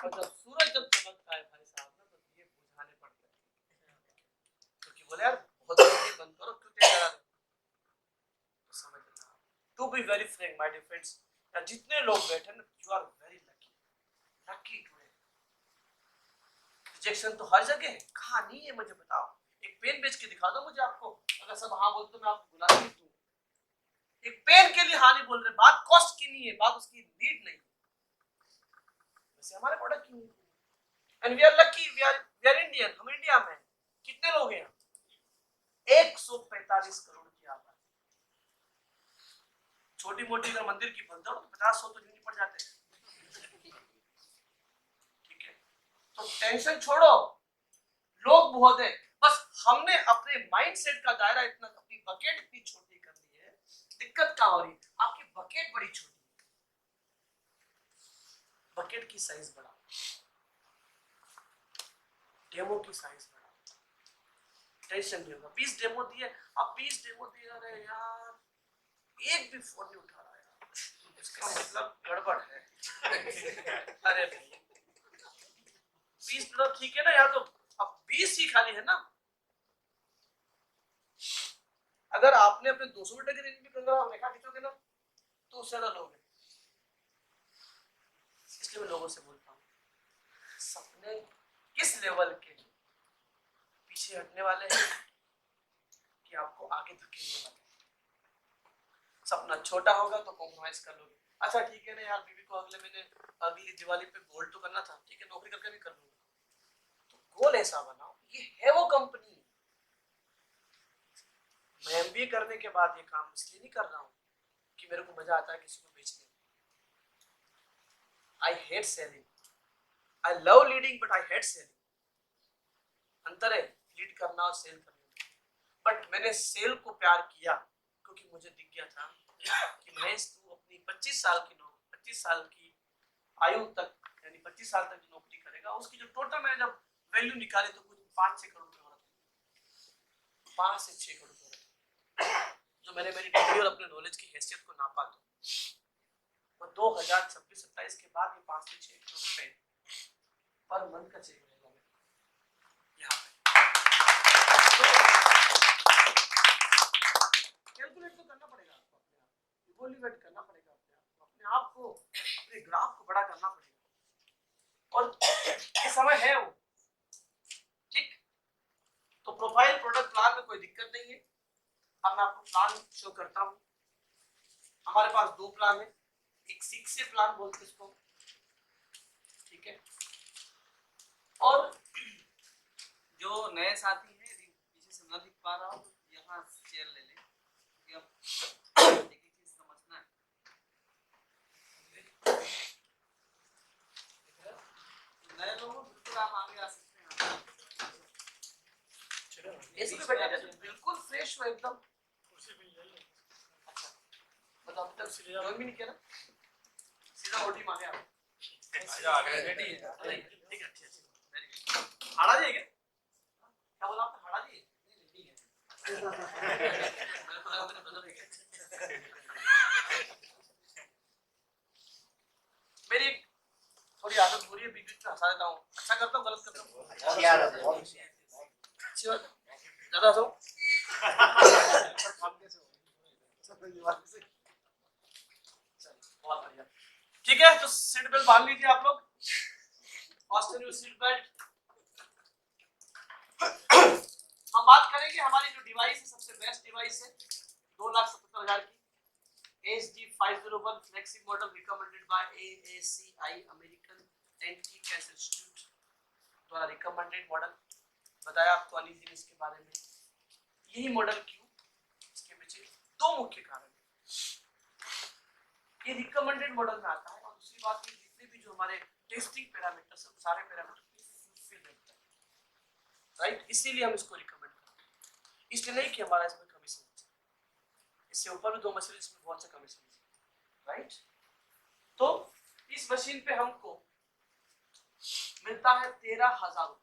[SPEAKER 1] और जब सूरज जब चमकता है भाई साहब ना, तो दिए बुझाने पड़ते हैं, क्योंकि बोले यार बहुत जल्दी बंद करो, क्यों तेज करा रहे हो, तो समझ लेना। To be very frank my dear friends, जितने लोग बैठे ना, you are very lucky, lucky today. Rejection तो हर जगह है, कहाँ नहीं है मुझे बताओ। एक पेन बेच के दिखा दो मुझे आपको, अगर सब हाँ बोलते तो मैं आपको बुला नहीं दूं। एक पेन के लिए हाँ नहीं बोल रहे, बात कॉस्ट की नहीं है, बात उसकी नीड नहीं। वैसे हमारे प्रोडक्ट की need, and we are lucky, we are Indian, हम इंडिया में कितने लोग हैं, 145 करोड़ की आबादी। छोटी मोटी अगर मंदिर की बन जाओ तो 50-100 तो जिंदगी पड़ जाते हैं। ठीक है, तो टेंशन छोड़ो, लोग बहुत है, बस हमने अपने माइंडसेट का दायरा इतना, अपनी बकेट इतनी छोटी कर ली है। दिक्कत क्या हो रही है, आपकी बकेट बड़ी छोटी है, बकेट की साइज बड़ा, डेमो की साइज बड़ा, टेंशन नहीं होगा। 20 डेमो दिए, अब 20 डेमो दिए, अरे यार एक भी फोन नहीं उठा रहा यार, इसका मतलब गड़बड़ है। अरे 20 तो ठीक है ना यार, तो अब 20 ही खाली है ना। अगर आपने अपने 200 मीटर की रेंज में कंगा रेखा खींचोगे ना, तो उससे ज्यादा लोग हैं। इसलिए मैं लोगों से बोलता हूँ, अपने किस लेवल के पीछे हटने वाले हैं कि आपको आगे धकेलने वाले हैं। सपना छोटा होगा तो कॉम्प्रोमाइज कर लोगे, अच्छा ठीक है ना यार, बीवी को अगले महीने अगली दिवाली पे गोल्ड तो करना था, ठीक है नौकरी करके भी कर लूंगा, तो गोल ऐसा बनाओ ये है वो कंपनी। मैं एमबीए करने के बाद ये काम इसलिए नहीं कर रहा हूँ कि मेरे को मजा आता है किसी को बेचने में। I hate selling, I love leading but I hate selling. अंतर है लीड करना और सेल करना। बट मैंने सेल को प्यार किया क्योंकि मुझे दिख गया था कि महेश तू अपनी 25 साल की आयु तक, यानी 25 साल तक जो नौकरी करेगा उसकी जो टोटल मैंने जब वैल्यू निकाली तो कुछ 5-6 करोड़ रुपए हो रहा था, 5 से 6 करोड़ रुपए जो मैंने मेरी डिग्री और अपने नॉलेज की हैसियत को नापा तो 2026-27 के बाद ये 5 से 6 करोड़ रुपए पर मंथ का चेक रहेगा यहाँ पे। कैलकुलेट तो करना पड़ेगा आपको, अपने आप इवोल्यूएट करना पड़ेगा अपने आप को, अपने ग्राफ को बड़ा करना पड़ेगा और ये समय है वो, ठीक। तो प्रोफाइल प्रोडक्ट प्लान में कोई दिक्कत नहीं है। अब मैं आपको प्लान शो करता हूँ। हमारे पास 2 प्लान है, एक 6 से प्लान बोलते हैं इसको, ठीक है। और
[SPEAKER 3] जो नए साथी हैं यदि पीछे से न दिख पा रहा हो तो यहाँ शेयर ले लें, क्योंकि अब एक एक चीज समझना है। नए लोगों बिल्कुल आप आगे आ सकते हैं।
[SPEAKER 1] ऐसे भी बैठा है बिल्कुल फ्रेश हो एकदम। अच्छा मतलब अब तक ज्वाइन भी नहीं किया ना, सीधा ओटी मांगे आप।
[SPEAKER 3] आजा आगे रेडी है।
[SPEAKER 1] ठीक है, अच्छी वेरी गुड। हाड़ा जी है क्या बोला आपने, हाड़ा जी रेडी है। मेरी थोड़ी आदत बुरी है, बीच बीच में हंसा देता हूँ, अच्छा करता हूँ गलत करता हूँ, अच्छी बात ज्यादा हंसो। बहुत बढ़िया, ठीक है। तो सीट बेल्ट बांध लीजिए आप लोग, फास्टन योर सीट बेल्ट। हम बात करेंगे हमारी जो डिवाइस है, सबसे बेस्ट डिवाइस है 2,77,000 की HD501 flexi model, recommended by AACI American anti cancer institute द्वारा रिकमेंडेड मॉडल। बताया आपको अनिल इसके बारे में। यही मॉडल क्यों, इसके पीछे 2 मुख्य कारण है। ये रिकमेंडेड मॉडल में आता है और दूसरी बात ये जितने भी जो हमारे टेस्टिंग पैरामीटर्स हैं सारे पैरामीटर फुलफिल रहते हैं, राइट। इसीलिए हम इसको रिकमेंड करते हैं, इसलिए नहीं कि हमारा इसमें कमीशन है, इससे ऊपर भी 2 मशीन इसमें बहुत से कमीशन है, राइट। तो इस मशीन पे हमको मिलता है 13,000 रुपए।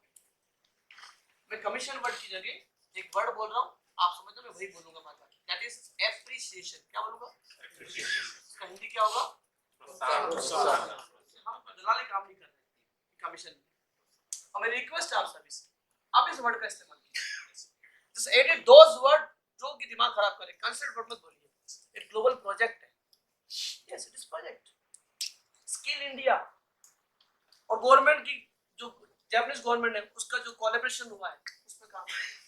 [SPEAKER 1] मैं कमीशन वर्ड की जगह एक वर्ड बोल रहा हूँ, आप समझ लो, मैं वही बोलूंगा बाद में, दैट इज एप्रिसिएशन। क्या बोलूंगा, इसका हिंदी क्या होगा, हम दलाली काम नहीं कर रहे हैं, कमीशन। और मेरी रिक्वेस्ट है आप सभी से, आप इस वर्ड का इस्तेमाल कीजिए, जस्ट एडिट दोस वर्ड जो कि दिमाग खराब करे। कंसेप्ट वर्ड मत बोलिए, एक ग्लोबल प्रोजेक्ट है, yes it is project. Skill India और गवर्नमेंट की जो जापानीज गवर्नमेंट है उसका जो कोलैबोरेशन हुआ है उस पर काम करें।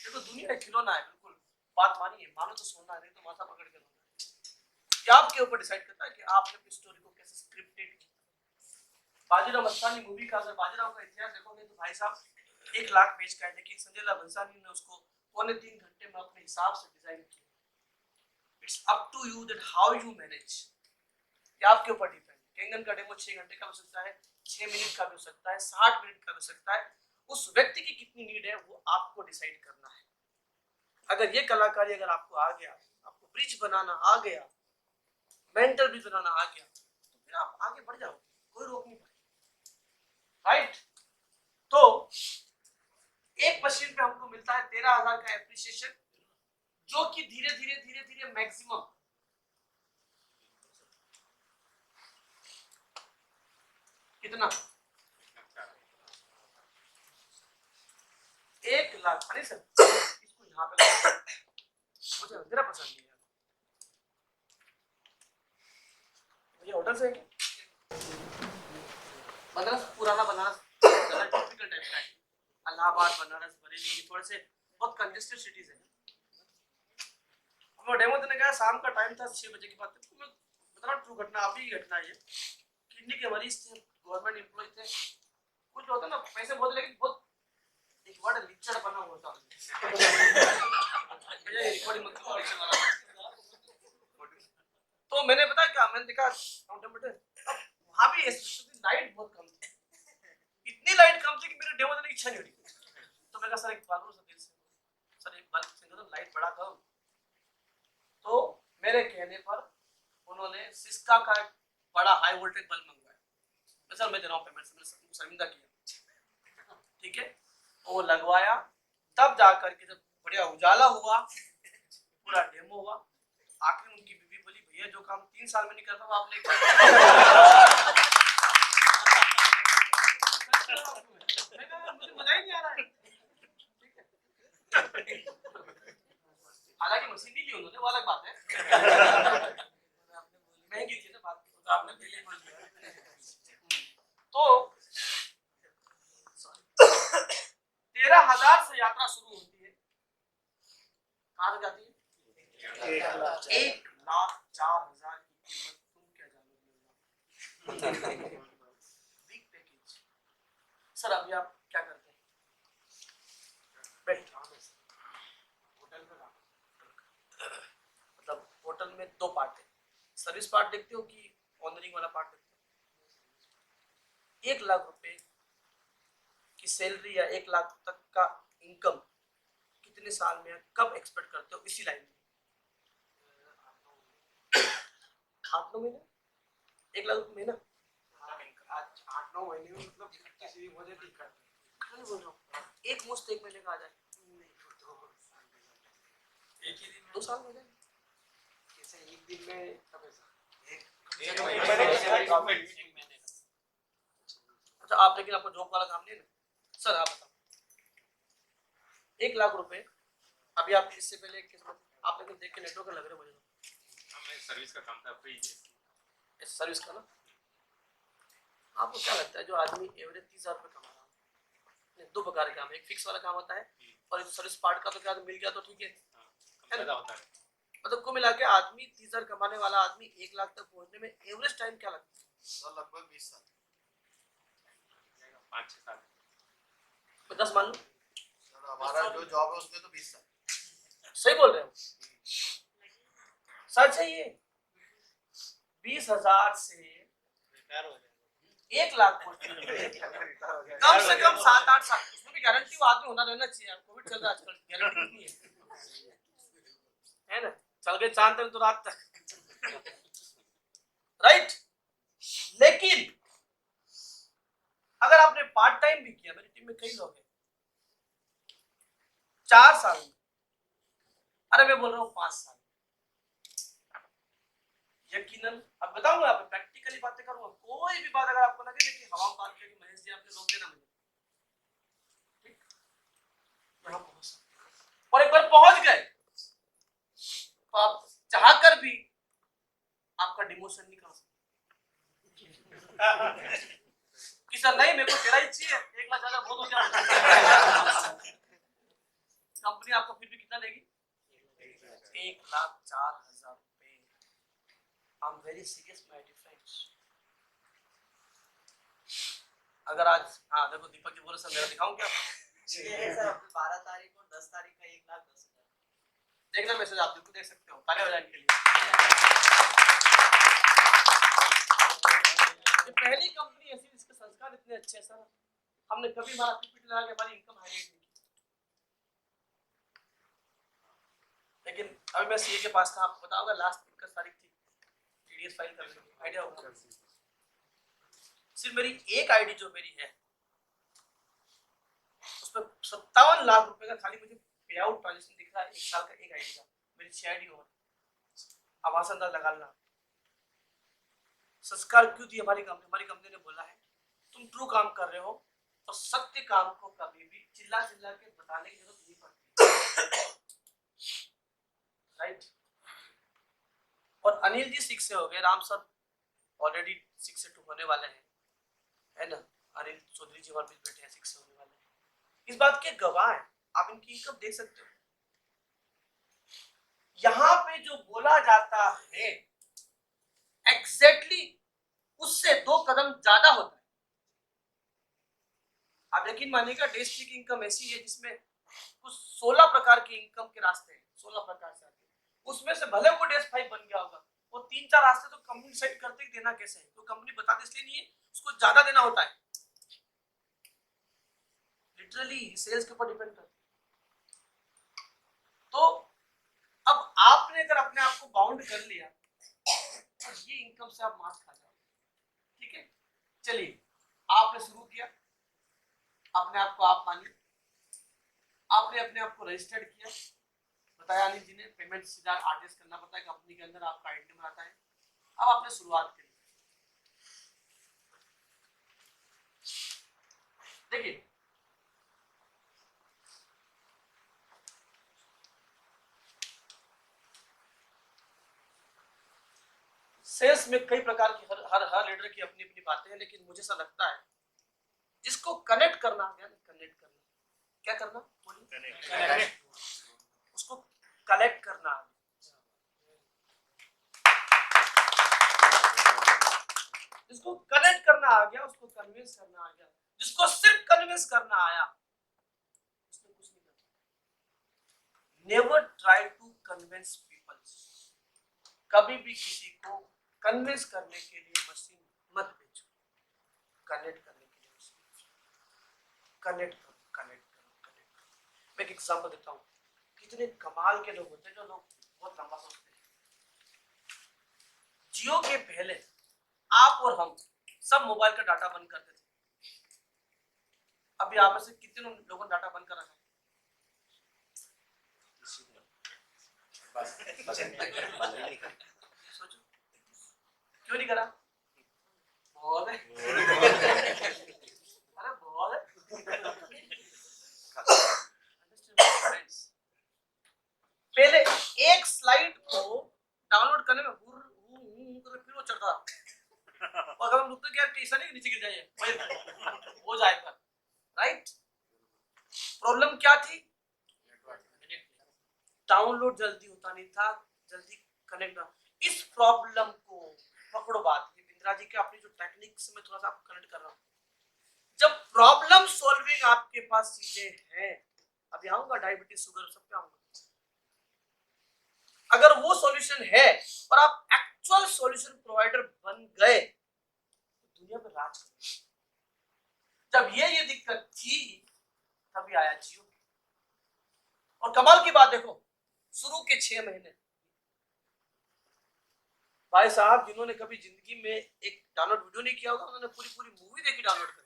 [SPEAKER 1] देखो दुनिया एक खिलौना है, बिल्कुल बात मानिए, मानो तो सोना है, नहीं तो माथा पकड़ के रोना है। ये आपके ऊपर डिसाइड करता है कि आपने अपनी स्टोरी को कैसे स्क्रिप्टेड किया। बाजीराव मस्तानी मूवी का अगर बाजीराव का इतिहास देखोगे तो भाई साहब 1 लाख पेज का है, लेकिन संजय लीला भंसाली ने उसको 3.25 घंटे में अपने हिसाब से डिजाइन किया। It's up to you that how you manage, ये आपके ऊपर डिपेंड। कैंगन का डेमो 6 घंटे का हो सकता है, 6 मिनट का भी हो सकता है, 60 मिनट का भी हो सकता है। उस व्यक्ति की कितनी नीड है वो आपको डिसाइड करना है। अगर ये कलाकारी अगर आपको आ गया, आपको ब्रिज बनाना आ गया, मेंटल ब्रिज बनाना आ गया, तो फिर आप आगे बढ़ जाओगे, कोई रोक नहीं पाएगा, राइट। तो एक मशीन पे हमको मिलता है 13,000 का एप्रिसिएशन, जो कि धीरे धीरे धीरे धीरे मैक्सिमम कितना 1 लाख। अरे सर इसको यहाँ पे मुझे जरा पसंद नहीं है भैया, होटल से बनारस, पुराना बनारस इलाहाबाद, बनारस, बरेली, थोड़े से बहुत कंजेस्टेड सिटीज है। मैं डेमो देने गया, शाम का टाइम था, 6 बजे की बात है। तो मैं बता रहा हूँ, ट्रू घटना, अभी घटना है ये। किडनी के मरीज थे, गवर्नमेंट एम्प्लॉय थे, कुछ होता ना पैसे बहुत, लेकिन बहुत एक वर्ड लिचड़ बना होता तो मैंने पता क्या, मैंने देखा वहां भी लाइट बहुत कम थी, इतनी लाइट कम थी कि मेरे डेमो देने की इच्छा नहीं हो रही। तो मैं कहा सर एक बात करो सर, दिल से सर एक बल्ब से तो लाइट बड़ा कम। तो मेरे कहने पर उन्होंने सिस्का का एक बड़ा हाई वोल्टेज बल्ब मंगवाया। सर मैं दे रहा हूँ पेमेंट, शर्मिंदा किया, ठीक है। वो लगवाया, तब जाकर के जब बढ़िया उजाला हुआ, पूरा डेमो हुआ, आखिर उनकी बीवी बोली भैया जो काम 3 साल में नहीं करता वो आपने मुझे मजा ही नहीं आ रहा है। हालांकि मशीन नहीं ली उन्होंने, वो अलग बात है, महंगी थी ना बात, तो आपने पहले बोल दिया। तो 13,000 से यात्रा शुरू होती है, कहाँ जाती है? 1,04,000 की कीमत, तुम क्या जानोगे? Big package. सर अभी आप क्या करते हैं? होटल में काम, मतलब होटल में 2 पार्ट है, सर्विस पार्ट देखते हो कि ऑनरिंग वाला पार्ट देखते हो? 1 लाख रुपए की सैलरी या 1 लाख तक का इनकम कितने साल में, कब एक्सपेक्ट करते हो इसी लाइन में? 8-9 महीने, 1 लाख रुपए महीना, 8-9 महीने में, मतलब किसी भी वजह ठीक करते हैं, बोल रहा हूँ एक मुश्त 1 महीने का आ जाए, एक ही दिन 2 साल हो जाए, कैसे एक दिन में का पैसा, एक महीने का। अच्छा आप, लेकिन आपको जॉब वाला काम नहीं है ना सर, आप बताओ 1 लाख रुपए, अभी आप इससे पहले किस्मत आप लेकिन देख के नेटवर्क लग रहे मुझे,
[SPEAKER 4] हमें सर्विस का काम था, फ्री
[SPEAKER 1] सर्विस का ना। आपको क्या लगता है जो आदमी एवरेज 30,000 रुपए कमा रहा है, 2 प्रकार के काम, एक फिक्स वाला काम होता है और एक सर्विस पार्ट का, तो क्या मिल गया तो ठीक है,
[SPEAKER 4] फायदा होता है।
[SPEAKER 1] मतलब को मिला के आदमी 30,000 कमाने वाला आदमी 1 लाख तक पहुंचने में एवरेज टाइम क्या लगता है?
[SPEAKER 2] सर लगभग 20 साल,
[SPEAKER 4] 5-6 साल,
[SPEAKER 1] तो 10 मान लो।
[SPEAKER 2] सर हमारा जो जॉब है उसमें तो 20 साल।
[SPEAKER 1] सही बोल रहे हो, सच है ये। 20,000 से 1 लाख पहुंचने कम से कम 7-8 साल, उसमें भी गारंटी वो आदमी होना रहना चाहिए। कोविड चल रहा है आजकल, गारंटी नहीं है ना, चल गए चांद तक तो रात तक, राइट। लेकिन अगर आपने पार्ट टाइम भी किया, मेरी टीम में कई लोग हैं 4 साल में, अरे मैं बोल रहा हूँ 5 साल, यकीनन अब बताऊंगा, आप प्रैक्टिकली बातें करूंगा, कोई भी बात अगर आपको लगे ना कि हवा में बात करी महेश जी आपने रोक देना मुझे, ठीक, यहाँ पहुंच सकते हैं। और एक बार पहुंच गए तो आप चाहकर भी आपका डिमोशन नहीं कर सकते कि सर नहीं मेरे को तेरा ही चाहिए, 1 लाख ज्यादा बहुत हो गया। कंपनी आपको फिर भी कितना देगी? 1,04,000 रुपए। I am very serious my dear friends. अगर आज, हाँ देखो दीपक जी बोले सर मेरा दिखाऊं क्या?
[SPEAKER 3] सर 12 तारीख को 10 तारीख का 1,10,000
[SPEAKER 1] देखना मैसेज, आप बिल्कुल देख सकते हो, ताली बजाने के लिए। ये पहली कंपनी ऐसी जिसके संस्कार इतने अच्छे हैं सर, हमने कभी हमारा पीपीटी लगा के हमारी इनकम हाईलाइट नहीं की। लेकिन अभी मैं सीए के पास था, आपको बताऊंगा लास्ट 21 तारीख थी, टीडीएस फाइल करने की, आइडिया होगा। सिर्फ मेरी एक आईडी जो मेरी है उसमें 57 लाख रुपए का खाली मुझे पे आउट ट्रांजेक्शन दिख रहा है, 1 साल का एक आईडी का, मेरी 6 आईडी और। अब आसान अंदाज लगा लेना संस्कार क्यों दी हमारी कंपनी ने बोला है तुम ट्रू काम कर रहे हो तो सत्य काम को कभी भी चिल्ला चिल्ला के बताने की जरूरत नहीं पड़ती, राइट। और अनिल जी 6 से हो गए, राम सर ऑलरेडी 6 से 2 होने वाले हैं, है ना, अनिल चौधरी जी हमारे बीच बैठे हैं, 6 से होने वाले हैं। इस बात के गवाह हैं, आप इनकी इनकम देख सकते हो। यहां पे जो बोला जाता है एग्जैक्टली उससे 2 कदम ज्यादा होता है। आप यकीन मानिएगा डेस्टिक इनकम ऐसी है जिसमें कुछ 16 प्रकार के इनकम के रास्ते हैं, 16 प्रकार से आते हैं। उसमें से भले वो डेस्ट 5 बन गया होगा, वो 3-4 रास्ते तो कंपनी डिसाइड करते ही देना कैसे है, तो कंपनी बताती इसलिए नहीं है, उसको ज्यादा देना होता है। लिटरली सेल्स के ऊपर डिपेंड करता है। तो अब आपने अगर अपने आप को बाउंड कर लिया तो ये इनकम से आप मार खा जाओगे, ठीक है। चलिए, आपने शुरू किया, अपने आप को आप मानिए, आपने अपने आप को रजिस्टर्ड किया, बताया अनिल जी ने पेमेंट सीधा आरटीएस करना पड़ता है, कंपनी के अंदर आपका आईडी नंबर आता है। अब आपने शुरुआत करी, देखिए सेल्स में कई प्रकार की हर लीडर की अपनी अपनी बातें हैं, लेकिन मुझे ऐसा लगता है जिसको कनेक्ट करना आ गया ना, कनेक्ट करना, क्या करना बोलिए, उसको कलेक्ट करना आ गया। जिसको कनेक्ट करना आ गया उसको कन्विंस करना आ गया, जिसको सिर्फ कन्विंस करना आया उसने कुछ नहीं करना। Never try to convince people, कभी भी किसी को कन्विंस करने के लिए मशीन मत बेचो, कनेक्ट करने के लिए मशीन, कनेक्ट करो, कनेक्ट करो, कनेक्ट करो। मैं एक एग्जांपल देता हूँ, कितने कमाल के लोग होते हैं जो लोग बहुत लंबा सोचते हैं। जियो के पहले आप और हम सब मोबाइल का डाटा बंद करते थे। अभी आप में से कितने लोगों ने डाटा बंद कर रखा है? सोचो क्यों नहीं करा? बहुत है, अरे बहुत है। पहले एक स्लाइड को डाउनलोड करने में फिर वो चढ़ता, और अगर हम रुकते क्या टीसा नहीं नीचे गिर जाइए हो जाएगा, राइट। प्रॉब्लम क्या थी? डाउनलोड जल्दी होता नहीं था, जल्दी कनेक्ट ना। इस प्रॉब्लम को पकड़ो, बात ये बिंद्रा जी के अपनी जो टेक्निक से मैं थोड़ा सा कनेक्ट कर रहा हूँ। जब प्रॉब्लम सॉल्विंग आपके पास चीजें हैं, अभी आऊंगा डायबिटीज शुगर सब पे आऊंगा, अगर वो सॉल्यूशन है और आप एक्चुअल सॉल्यूशन प्रोवाइडर बन गए तो दुनिया पे राज करेंगे। जब ये दिक्कत थी तभी आया जियो। और कमाल की बात देखो, शुरू के 6 महीने भाई साहब जिन्होंने कभी जिंदगी में एक डाउनलोड वीडियो नहीं किया होगा उन्होंने पूरी पूरी मूवी देखी डाउनलोड कर।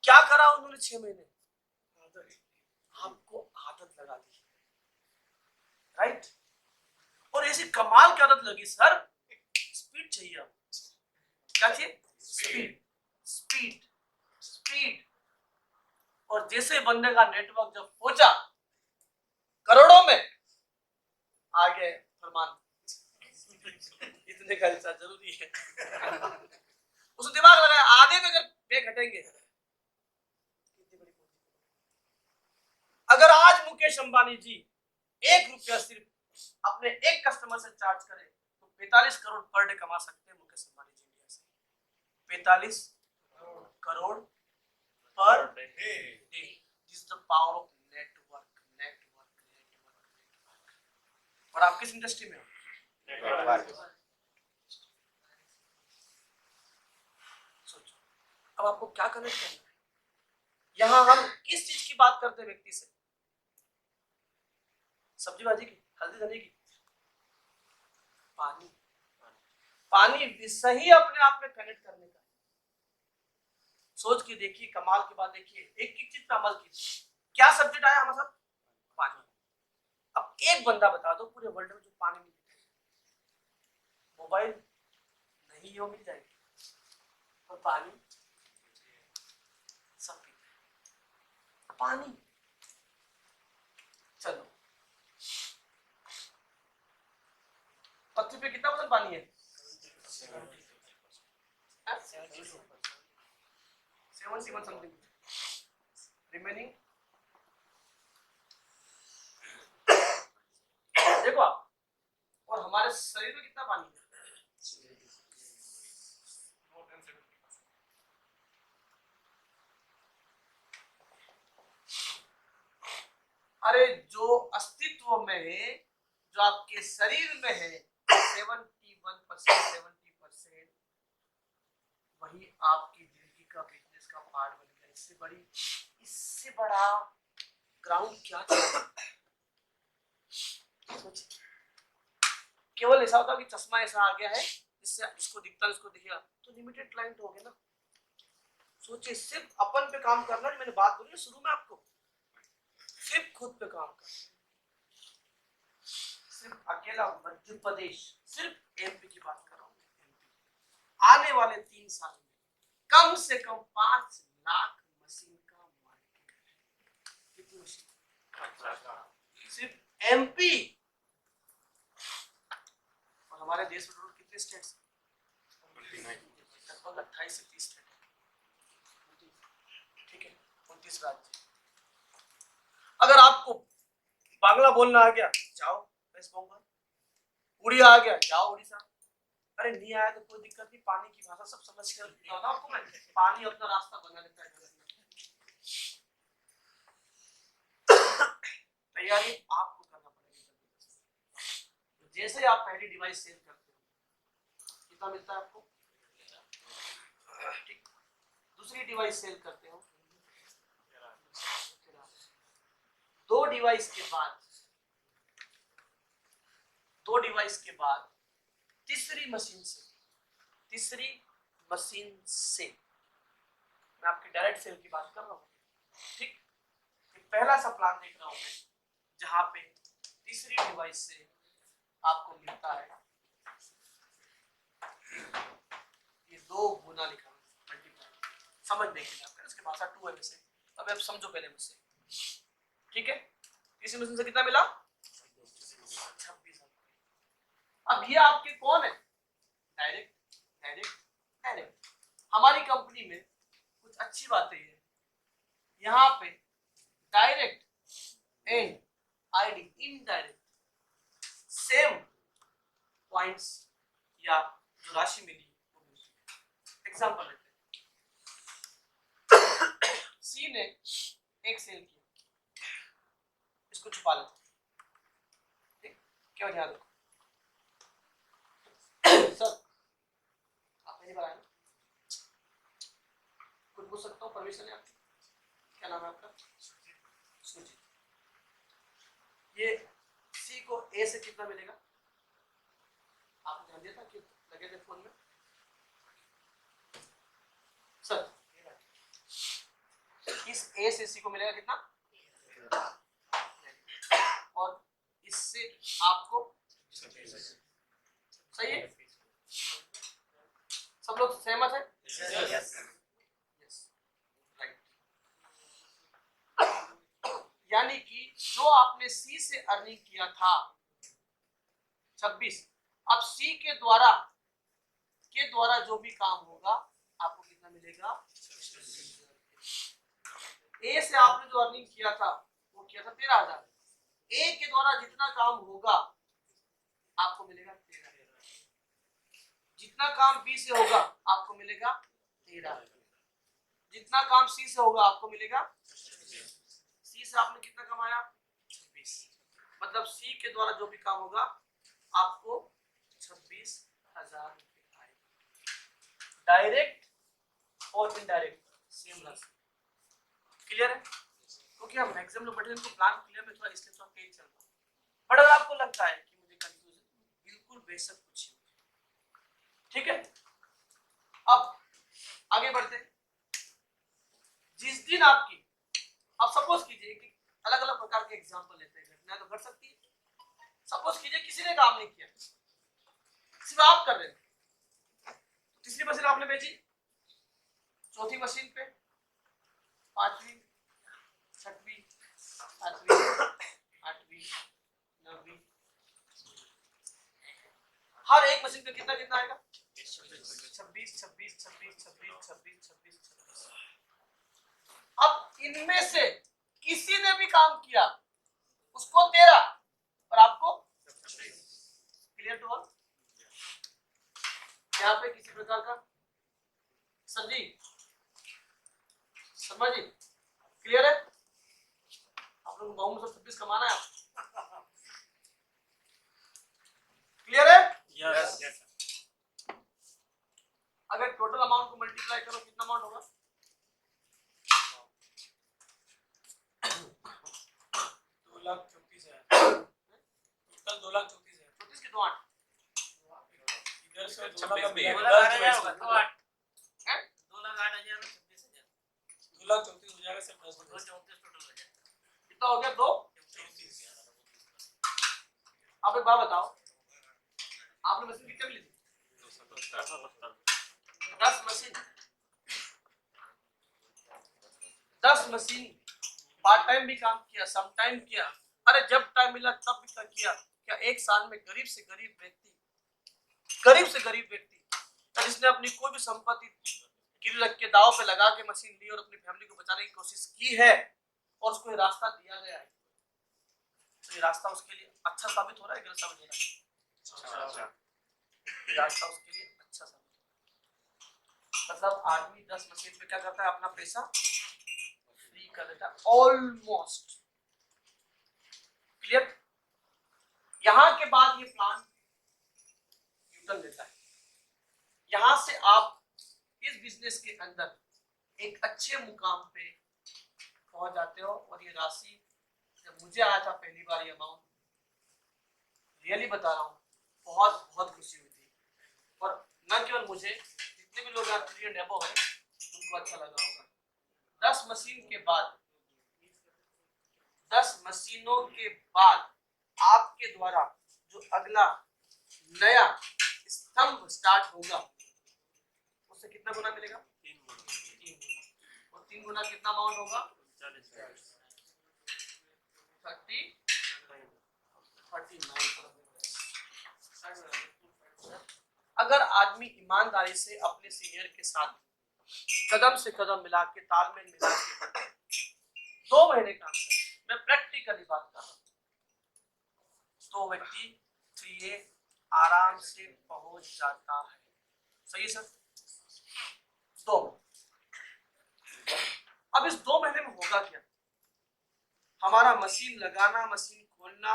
[SPEAKER 1] क्या करा उन्होंने 6 महीने? आपको आदत लगा दी, राइट। और ऐसी कमाल की आदत लगी, सर स्पीड चाहिए, आप क्या चाहिए? Speed, speed, speed. और जैसे बंदे का नेटवर्क जब पहुंचा करोड़ों में, आ गए फरमान इतने का रिचार्ज जरूरी है। उसे दिमाग लगाया आधे में अगर पे घटेंगे। अगर आज मुकेश अंबानी जी 1 रुपया सिर्फ अपने एक कस्टमर से चार्ज करें तो 45 करोड़ पर डे कमा सकते हैं मुकेश अंबानी जी इंडिया से। 45 crore per day. This the power of network, network, network, network. और आप किस इंडस्ट्री में हो? सोचो, अब आपको क्या कनेक्ट करना है? यहां हम किस चीज की बात करते हैं व्यक्ति से? सब्जी भाजी की, हल्दी धनी की? पानी, पानी सही अपने आप में कनेक्ट करने का। सोच के देखिए, कमाल की बात देखिए, एक एक चीज पे अमल कीजिए। क्या सब्जेक्ट आया हमारे साथ? पानी। अब एक बंदा बता दो पूरे वर्ल्ड में जो पानी नहीं पीता। मोबाइल नहीं हो मिल जाएगी, और पानी सब पीते हैं। पानी, चलो पृथ्वी पे कितना % पानी है? 71 समथिंग रिमेनिंग। देखो आप, और हमारे शरीर में कितना पानी है? अरे जो अस्तित्व में है, जो आपके शरीर में है 71%, 70% वही आपकी जिंदगी का बिजनेस का पार्ट बन गया। इससे बड़ा ग्राउंड क्या चाहिए? केवल ऐसा होता कि चश्मा ऐसा आ गया है, इससे इसको दिखता है, इसको दिखेगा, तो लिमिटेड क्लाइंट हो गए ना। सोचिए, सिर्फ अपन पे काम करना, मैंने बात बोली शुरू में आपको, सिर्फ खुद पे काम करना। सिर्फ अकेला मध्य प्रदेश, सिर्फ एमपी की बात कर रहा हूँ, आने वाले 3 साल में कम से कम 5 लाख मशीन का मार्केट है। कितनी मशीन? सिर्फ एमपी। और हमारे देश में टोटल कितने स्टेट्स? लगभग 28 से 30 स्टेट है, ठीक है, 29 राज्य। अगर आपको बांग्ला बोलना आ गया, जाओ वेस्ट बंगाल। उड़िया आ गया, जाओ उड़ीसा। अरे नहीं आया तो कोई दिक्कत नहीं, पानी की भाषा सब समझ के बताता हूं आपको मैं, पानी अपना रास्ता बना लेता है। तैयारी आपको करना पड़ेगी। जैसे आप पहली डिवाइस सेल करते हो, कितना मिलता है आपको? ठीक। दूसरी डिवाइस सेल करते हो, 2 डिवाइस के बाद, 2 डिवाइस के बाद तीसरी मशीन से मैं आपके डायरेक्ट सेल की बात कर रहा हूँ, ठीक। पहला सा प्लान देख रहा हूँ मैं, जहां पे तीसरी डिवाइस से आपको मिलता है ये 2 गुना लिखा मल्टीप्लाई, समझने के लिए आपका, इसके भाषा 2 है वैसे, अब आप समझो पहले मुझसे, ठीक है। तीसरी मशीन से कितना मिला? 26। अब ये आपके कौन है? डायरेक्ट। हमारी कंपनी में कुछ अच्छी बातें हैं, यहाँ पे direct and ID indirect same points या जो राशि मिली वो मिलती है। एग्जांपल लेते हैं, सी ने एक सेल किया, इसको छुपा लेते हैं, क्यों? ध्यान रखो सर, आप पहली बार आए ना, कुछ पूछ सकता हूँ? परमिशन है आपकी? क्या नाम है आपका? सुजीत। ये सी को ए से कितना मिलेगा? आपने ध्यान दिया था कि लगे थे फोन में? सर, इस ए से सी को मिलेगा कितना? और इससे आपको सही है? सब लोग सहमत है? यस। यानी कि जो आपने सी से अर्निंग किया था 26, अब सी के द्वारा जो भी काम होगा आपको कितना मिलेगा? ए से आपने जो अर्निंग किया था वो किया था 13,000, ए के द्वारा जितना काम होगा आपको मिलेगा 13,000, जितना काम बी से होगा आपको मिलेगा 13,000, जितना काम सी से होगा आपको मिलेगा, सी से आपने कितना कमाया? 26। मतलब सी के द्वारा जो भी काम होगा आपको 26,000 रुपए आएगा। डायरेक्ट और इनडायरेक्ट सेम राशि। क्लियर है? क्योंकि हम मैक्सिमम लोग बैठे इनको प्लान क्लियर में थोड़ा इसलिए थोड़ा तेज चल रहा है। बट अगर आपको लगता है कि मुझे कंफ्यूजन, बिल्कुल बेशक पूछिए, ठीक है। अब आगे बढ़ते हैं। जिस दिन आपकी, अब सपोज कीजिए कि अलग अलग प्रकार के एग्जांपल लेते हैं, घटना तो घट सकती है। सपोज कीजिए किसी ने काम नहीं किया, सिर्फ आप कर रहे थे, तीसरी मशीन आपने बेची, चौथी मशीन पे 5वीं, 6वीं, 7वीं, 8वीं, 9वीं, हर एक मशीन पे कितना कितना आएगा? 26, 26, 26, 26, 26, 26, 26। इनमें से किसी ने भी काम किया उसको 13 और आपको क्लियर टू ऑल। यहाँ पे किसी प्रकार का सर जी शर्मा जी क्लियर है? आप लोग बहु में 26 कमाना है क्लियर है?
[SPEAKER 2] यस
[SPEAKER 1] अगर टोटल अमाउंट को मल्टीप्लाई करो कितना अमाउंट होगा?
[SPEAKER 5] 2,34,000 टोटल 2,34,000
[SPEAKER 1] 34 के 2 8
[SPEAKER 5] इधर से
[SPEAKER 4] 26 भी है।
[SPEAKER 5] 2,08,000
[SPEAKER 1] हैं?
[SPEAKER 3] 2,08,000
[SPEAKER 5] 2,34,000 हो जाएगा सर 10
[SPEAKER 3] 2,34 टोटल हो जाए।
[SPEAKER 1] कितना हो गया? 2। आप एक बात बताओ आपने मशीन कितने में ली थी? 10 मशीन 10 मशीन पार्ट टाइम भी काम किया सम टाइम किया। अरे जब टाइम मिला तब भी किया। क्या एक साल में गरीब से गरीब व्यक्ति जिसने अपनी कोई भी संपत्ति गिर रख के दाव पे लगा के मशीन ली और अपनी फैमिली को बचाने की कोशिश की है और उसको ये रास्ता दिया गया है तो ये रास्ता उसके लिए अच्छा साबित हो रहा है गलत साबित हो रहा है? ये रास्ता उसके लिए अच्छा साबित हो रहा है। मतलब आदमी 10 मशीन पे क्या करता है अपना पैसा फ्री कर देता है ऑलमोस्ट क्लियर। यहां के बाद ये प्लान यूटर्न लेता है। यहां से आप इस बिजनेस के अंदर एक अच्छे मुकाम पे पहुंच जाते हो और ये राशि जब मुझे आया था पहली बार ये अमाउंट रियली बता रहा हूँ बहुत बहुत खुशी हुई थी और न केवल मुझे जितने भी लोग यहाँ 3 and above है उनको अच्छा लगा होगा। 10 मशीन के बाद 10 मशीनों के बाद आपके द्वारा जो अगला नया स्तंभ स्टार्ट होगा उससे कितना गुना मिलेगा? 3 गुना। और 3 गुना कितना अमाउंट होगा? 39। अगर आदमी ईमानदारी से अपने सीनियर के साथ कदम से कदम मिला के तालमेल मिला के 2 महीने काम करे, मैं प्रैक्टिकली बात कर रहा हूँ, तो व्यक्ति 3A आराम से पहुंच जाता है। सही है सर? 2 अब इस 2 महीने में होगा क्या? हमारा मशीन लगाना, मशीन खोलना,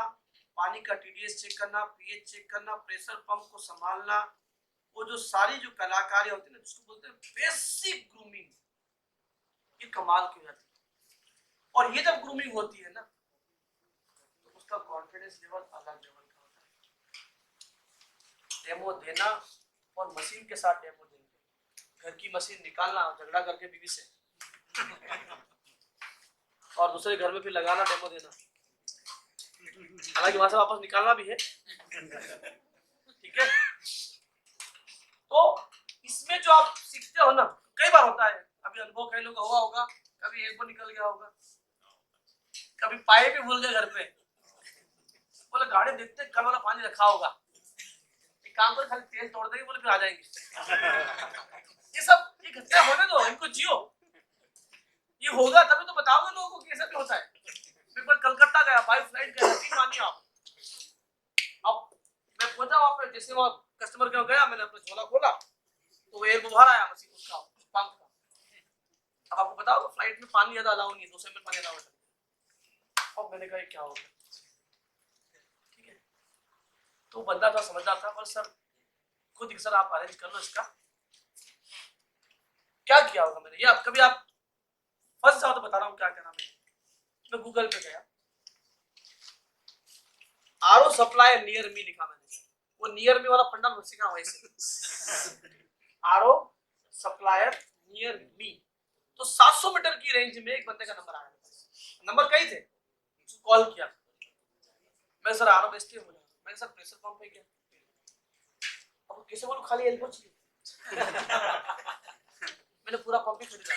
[SPEAKER 1] पानी का TDS चेक करना, pH चेक करना, प्रेशर पंप को संभालना, वो जो सारी जो कलाकारी होती है ना जिसको बोलते हैं बेसिक ग्रूमिंग, ये कमाल की होती है। और ये जब ग्रूमिंग होती है ना तो उसका कॉन्फिडेंस लेवल अलग लेवल का होता है। डेमो देना और मशीन के साथ डेमो देना, घर की मशीन निकालना झगड़ा करके बीवी से और दूसरे घर में फिर लगाना डेमो देना, हालांकि वहां से वापस निकालना भी है ठीक है। तो इसमें जो आप सीखते हो ना कई बार होता है, अभी अनुभव कई लोग हुआ होगा, कभी एक बार निकल गया होगा, कभी पाइप भी भूल गए घर पे, बोले गाड़ी देखते कल वाला पानी रखा होगा, एक काम कर खाली तेल तोड़ देंगे बोले फिर आ जाएंगे। ये सब ये घटना होने दो, इनको जियो, ये होगा तभी तो बताओगे लोगों को कैसा भी होता है। एक बार कलकत्ता गया, बाई फ्लाइट गया, यकीन मानिए आप, अब मैं पहुंचा वहां पे, जैसे वहां कस्टमर के गया, मैंने अपना झोला खोला तो वो एक बाहर आया मशीन उसका पंप का। अब आपको बताओ फ्लाइट में पानी ज्यादा अलाउ नहीं है, 200 ml पानी अलाउ है। अब मैंने कहा क्या होगा, ठीक है, तो बंदा था समझदार था, पर सर खुद सर आप अरेंज कर लो इसका। क्या किया होगा मैंने, ये कभी आप फंस जाओ तो बता रहा हूँ क्या करना। मैं गूगल पे गया, आरओ सप्लाई नियर मी लिखा मैंने, वो नियर मी वाला फंडा सीखा वहीं से आरओ सप्लायर नियर मी। तो 700 मीटर की रेंज में एक बंदे का नंबर आया, नंबर कई थे, कॉल किया, मैं सर आरओ बेचते हो, मैं सर प्रेशर पंप है क्या, अब कैसे बोलूं खाली एल्बो चाहिए मैंने पूरा पंप ही खरीदा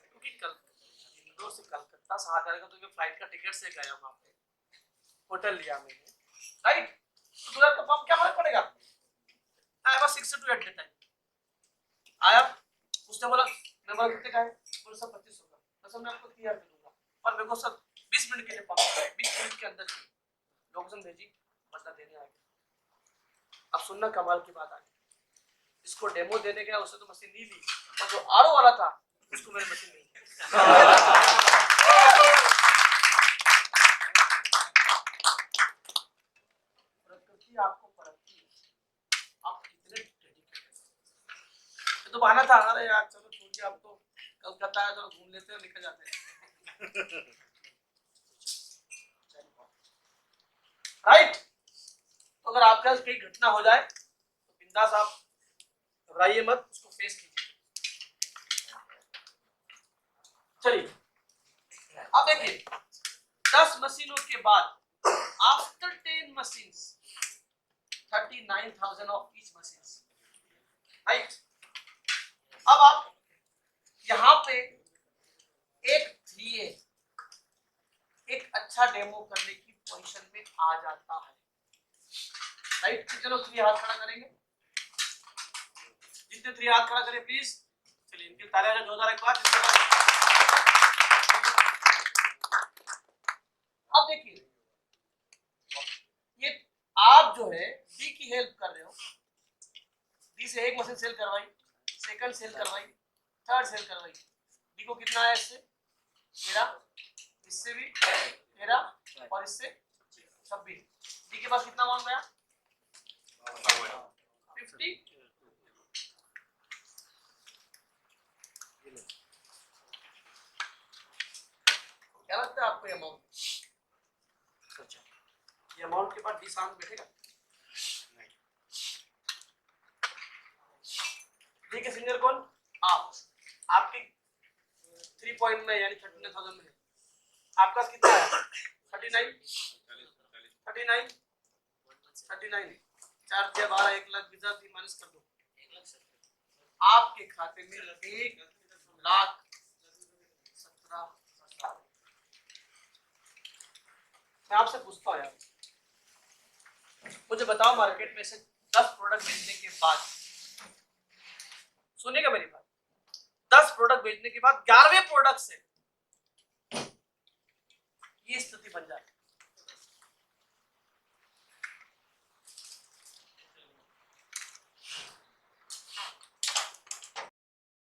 [SPEAKER 1] क्योंकि कल इंदौर से कलकत्ता से आ जाएगा तो मैं फ्लाइट का टिकट से गया वहां पे, होटल लिया मैंने, राइट, तो 2000 का पंप क्या फर्क पड़ेगा। I was 62 at the time, आया उसने बोला मैं बोला कितने का है, बोले सर 2500 का। मैं सर मैं आपको 3000 दे दूंगा, पर मेरे को सर 20 मिनट के लिए पहुंचना है, 20 मिनट के अंदर लोकेशन भेजी, बदला देने आ गया। अब सुनना कमाल की बात आ गई, इसको डेमो देने गया, उसने तो मशीन नहीं ली, और जो आरओ वाला था उसको मेरी मशीन नहीं प्रकृति आपको परखती है, आप कितने डेडिकेटेड। तो बहाना था, अरे यार चलो छोड़ के, आप तो कलकत्ता है, चलो घूम लेते हैं, निकल जाते हैं। राइट? तो अगर आपके साथ कोई घटना हो जाए तो बिंदास आप घबराइए मत, उसको फेस कीजिए। चलिए अब देखिए 10 मशीनों के बाद after 10 machines 39,000 of each machines, right? अब आप यहां पे एक 3A एक अच्छा डेमो करने की पोजीशन में आ जाता है, राइट? चलो 3 हाथ खड़ा करेंगे, जितने 3 हाथ खड़ा करें प्लीज। चलिए इनके तालियां का जोरदार एक बार। अब देखिए ये आप जो है डी की हेल्प कर रहे हो, डी से एक मशीन सेल करवाई, सेकंड सेल करवाई, थर्ड सेल करवाई, डी को कितना है इससे 13, इससे भी 13 और इससे 26, डी के पास कितना अमाउंट गया 50। क्या लगता है आपको ये अमाउंट, ये अमाउंट के बाद डी शांत बैठेगा? डी के सीनियर कौन? आप, आपके 3 पॉइंट में यानी 39,000 में है, आपका कितना है 39, 39, 39, 4 से 12, 1 लाख 20,000 माइनस कर दो, आपके खाते में 1,17,000। मैं आपसे पूछता हूँ यार, मुझे बताओ मार्केट में से 10 प्रोडक्ट बेचने के बाद, सुनिएगा मेरी बात, 10 प्रोडक्ट बेचने के बाद 11वें प्रोडक्ट से ये स्थिति बन जाए,